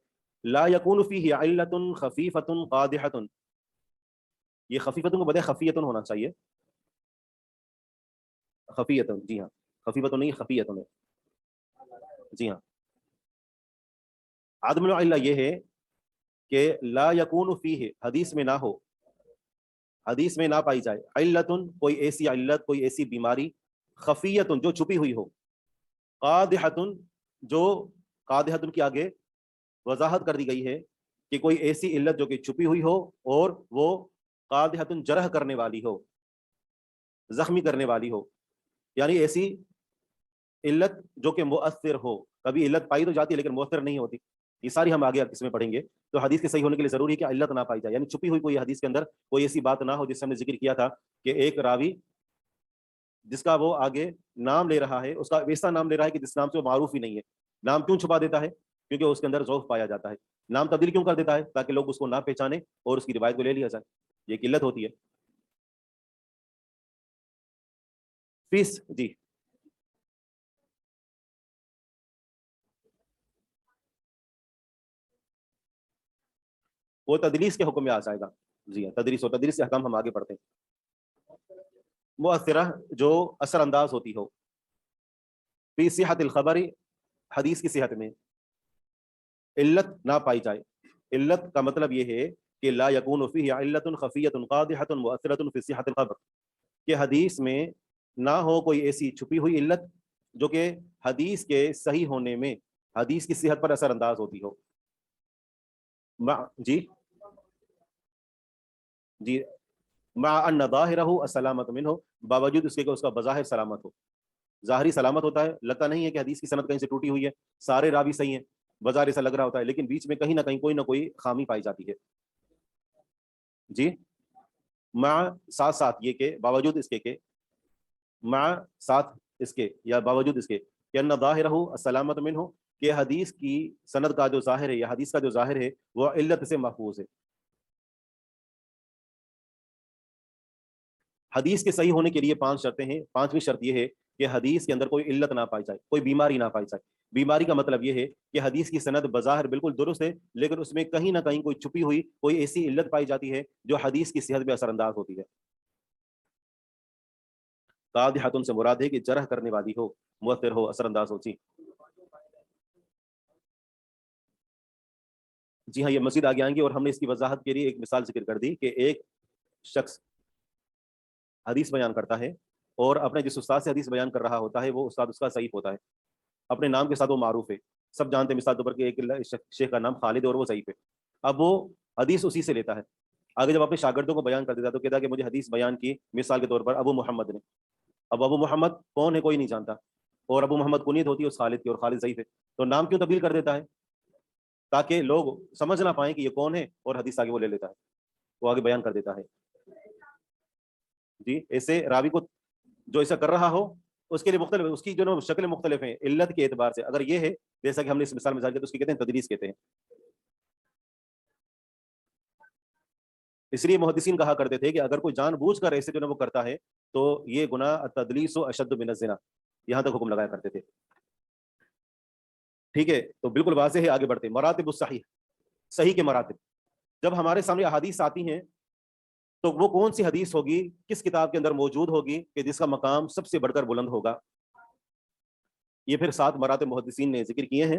Speaker 6: لا یکون فیہ علت خفیفۃ قادحۃ، یہ خفیفۃ کو بدے خفیۃ ہونا چاہیے. خفیۃ، جی ہاں، خفیفۃ نہیں خفیۃ ہے. جی ہاں. عدم العلت یہ ہے کہ لا یکون فیہ، حدیث میں نہ ہو، حدیث میں نہ پائی جائے علت، کوئی ایسی علت، کوئی ایسی بیماری، خفیت جو چھپی ہوئی ہو، قادحۃ جو قادحۃ کے آگے وضاحت کر دی گئی ہے کہ کوئی ایسی علت جو کہ چھپی ہوئی ہو اور وہ قادحۃ جرح کرنے والی ہو، زخمی کرنے والی ہو. یعنی ایسی علت جو کہ مؤثر ہو. کبھی علت پائی تو جاتی ہے لیکن مؤثر نہیں ہوتی. یہ ساری ہم آگے اس میں پڑھیں گے. تو حدیث کے صحیح ہونے کے لیے ضروری ہے کہ علت نہ پائی جائے، یعنی چھپی ہوئی کوئی حدیث کے اندر کوئی ایسی بات نہ ہو جس سے ہم نے ذکر کیا تھا کہ ایک راوی جس کا وہ آگے نام لے رہا ہے اس کا ویسا نام لے رہا ہے کہ جس نام سے وہ معروف ہی نہیں ہے. نام کیوں چھپا دیتا ہے؟ کیونکہ اس کے اندر ضعف پایا جاتا ہے. نام تبدیل کیوں کر دیتا ہے؟ تاکہ لوگ اس کو نہ پہچانے اور اس کی روایت کو لے لیا جائے. یہ ایک علت ہوتی ہے. فیس، جی وہ تدریس کے حکم میں آ جائے گا. جی ہاں، تدریس، و تدریس کے احکام ہم آگے پڑھتے ہیں. مؤثرہ جو اثر انداز ہوتی ہو. فی صحت الخبر، حدیث کی صحت میں علت نہ پائی جائے. علت کا مطلب یہ ہے کہ لا یکون فیہ علت خفیۃ قادحۃ مؤثرۃ فی صحت الخبر، کہ حدیث میں نہ ہو کوئی ایسی چھپی ہوئی علت جو کہ حدیث کے صحیح ہونے میں، حدیث کی صحت پر اثر انداز ہوتی ہو. جی جی مع ان ظاہرہ السلامت منہ، باوجود اس کے کہ اس کا بظاہر سلامت ہو. ظاہری سلامت ہوتا ہے، لگتا نہیں ہے کہ حدیث کی سند کہیں سے ٹوٹی ہوئی ہے، سارے راوی صحیح ہیں، بظاہر ایسا لگ رہا ہوتا ہے، لیکن بیچ میں کہیں نہ کوئی خامی پائی جاتی ہے. جی مع، ساتھ ساتھ یہ کہ باوجود اس کے کہ، مع ساتھ اس کے یا باوجود اس کے کہ ان ظاہرہ السلامت منہ، کہ حدیث کی سند کا جو ظاہر ہے یا حدیث کا جو ظاہر ہے وہ علت سے محفوظ ہے. حدیث کے صحیح ہونے کے لیے 5 شرطیں ہیں. 5ویں شرط یہ ہے کہ حدیث کے اندر کوئی علت نہ پائی جائے، کوئی بیماری نہ پائی جائے. بیماری کا مطلب یہ ہے کہ حدیث کی سند بظاہر بالکل درست ہے لیکن اس میں کہیں نہ کہیں کوئی چھپی ہوئی کوئی ایسی علت پائی جاتی ہے جو حدیث کی صحت میں اثر انداز ہوتی ہے. قادحۃ سے مراد ہے کہ جرح کرنے والی ہو، مؤثر ہو، اثر انداز ہو. جی ہاں، یہ مزید آگے آئیں گے اور ہم نے اس کی وضاحت کے لیے ایک مثال ذکر کر دی کہ ایک شخص حدیث بیان کرتا ہے اور اپنے جس استاد سے حدیث بیان کر رہا ہوتا ہے وہ استاد اس کا ضعیف ہوتا ہے، اپنے نام کے ساتھ وہ معروف ہے، سب جانتے ہیں مثال طور پر کہ ایک شیخ کا نام خالد ہے اور وہ ضعیف ہے. اب وہ حدیث اسی سے لیتا ہے. آگے جب اپنے شاگردوں کو بیان کر دیتا ہے تو کہتا ہے کہ مجھے حدیث بیان کی مثال کے طور پر ابو محمد نے. اب ابو محمد کون ہے کوئی نہیں جانتا، اور ابو محمد کنیت ہوتی ہے اس خالد کی اور خالد ضعیف ہے. تو نام کیوں تبدیل کر دیتا ہے؟ تاکہ لوگ سمجھ نہ پائیں کہ یہ کون ہے اور حدیث آگے وہ لے لیتا ہے، وہ آگے بیان کر دیتا ہے. جی ایسے راوی کو جو ایسا کر رہا ہو اس کے لیے مختلف، اس کی جو شکلیں مختلف ہیں علت کے اعتبار سے. اگر یہ ہے جیسا کہ ہم نے اس مثال میں ذکر کیا تو اس کی کہتے ہیں تدریس کہتے ہیں. اس لیے محدثین کہا کرتے تھے کہ اگر کوئی جان بوجھ کر ایسے جو وہ کرتا ہے تو یہ گناہ تدلیس و اشد من الزنا، یہاں تک حکم لگایا کرتے تھے. ٹھیک ہے، تو بالکل واضح ہے. آگے بڑھتے ہیں. مراتب الصحیح، صحیح کے مراتب. جب ہمارے سامنے احادیث آتی ہیں تو وہ کون سی حدیث ہوگی، کس کتاب کے اندر موجود ہوگی کہ جس کا مقام سب سے بڑھ کر بلند ہوگا. یہ پھر 7 مراتب محدثین نے ذکر کیے ہیں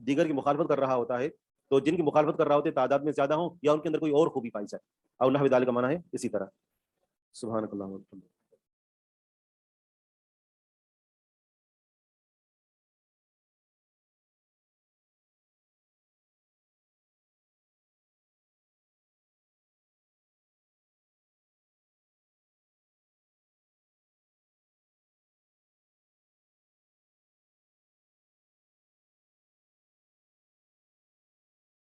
Speaker 6: دیگر کی مخالفت کر رہا ہوتا ہے تو جن کی مخالفت کر رہا ہوتے تعداد میں زیادہ ہوں یا ان کے اندر کوئی اور خوبی پائی جائے، اور نحو ذالک کا معنی ہے اسی طرح. سبحانک اللہم و بحمدک.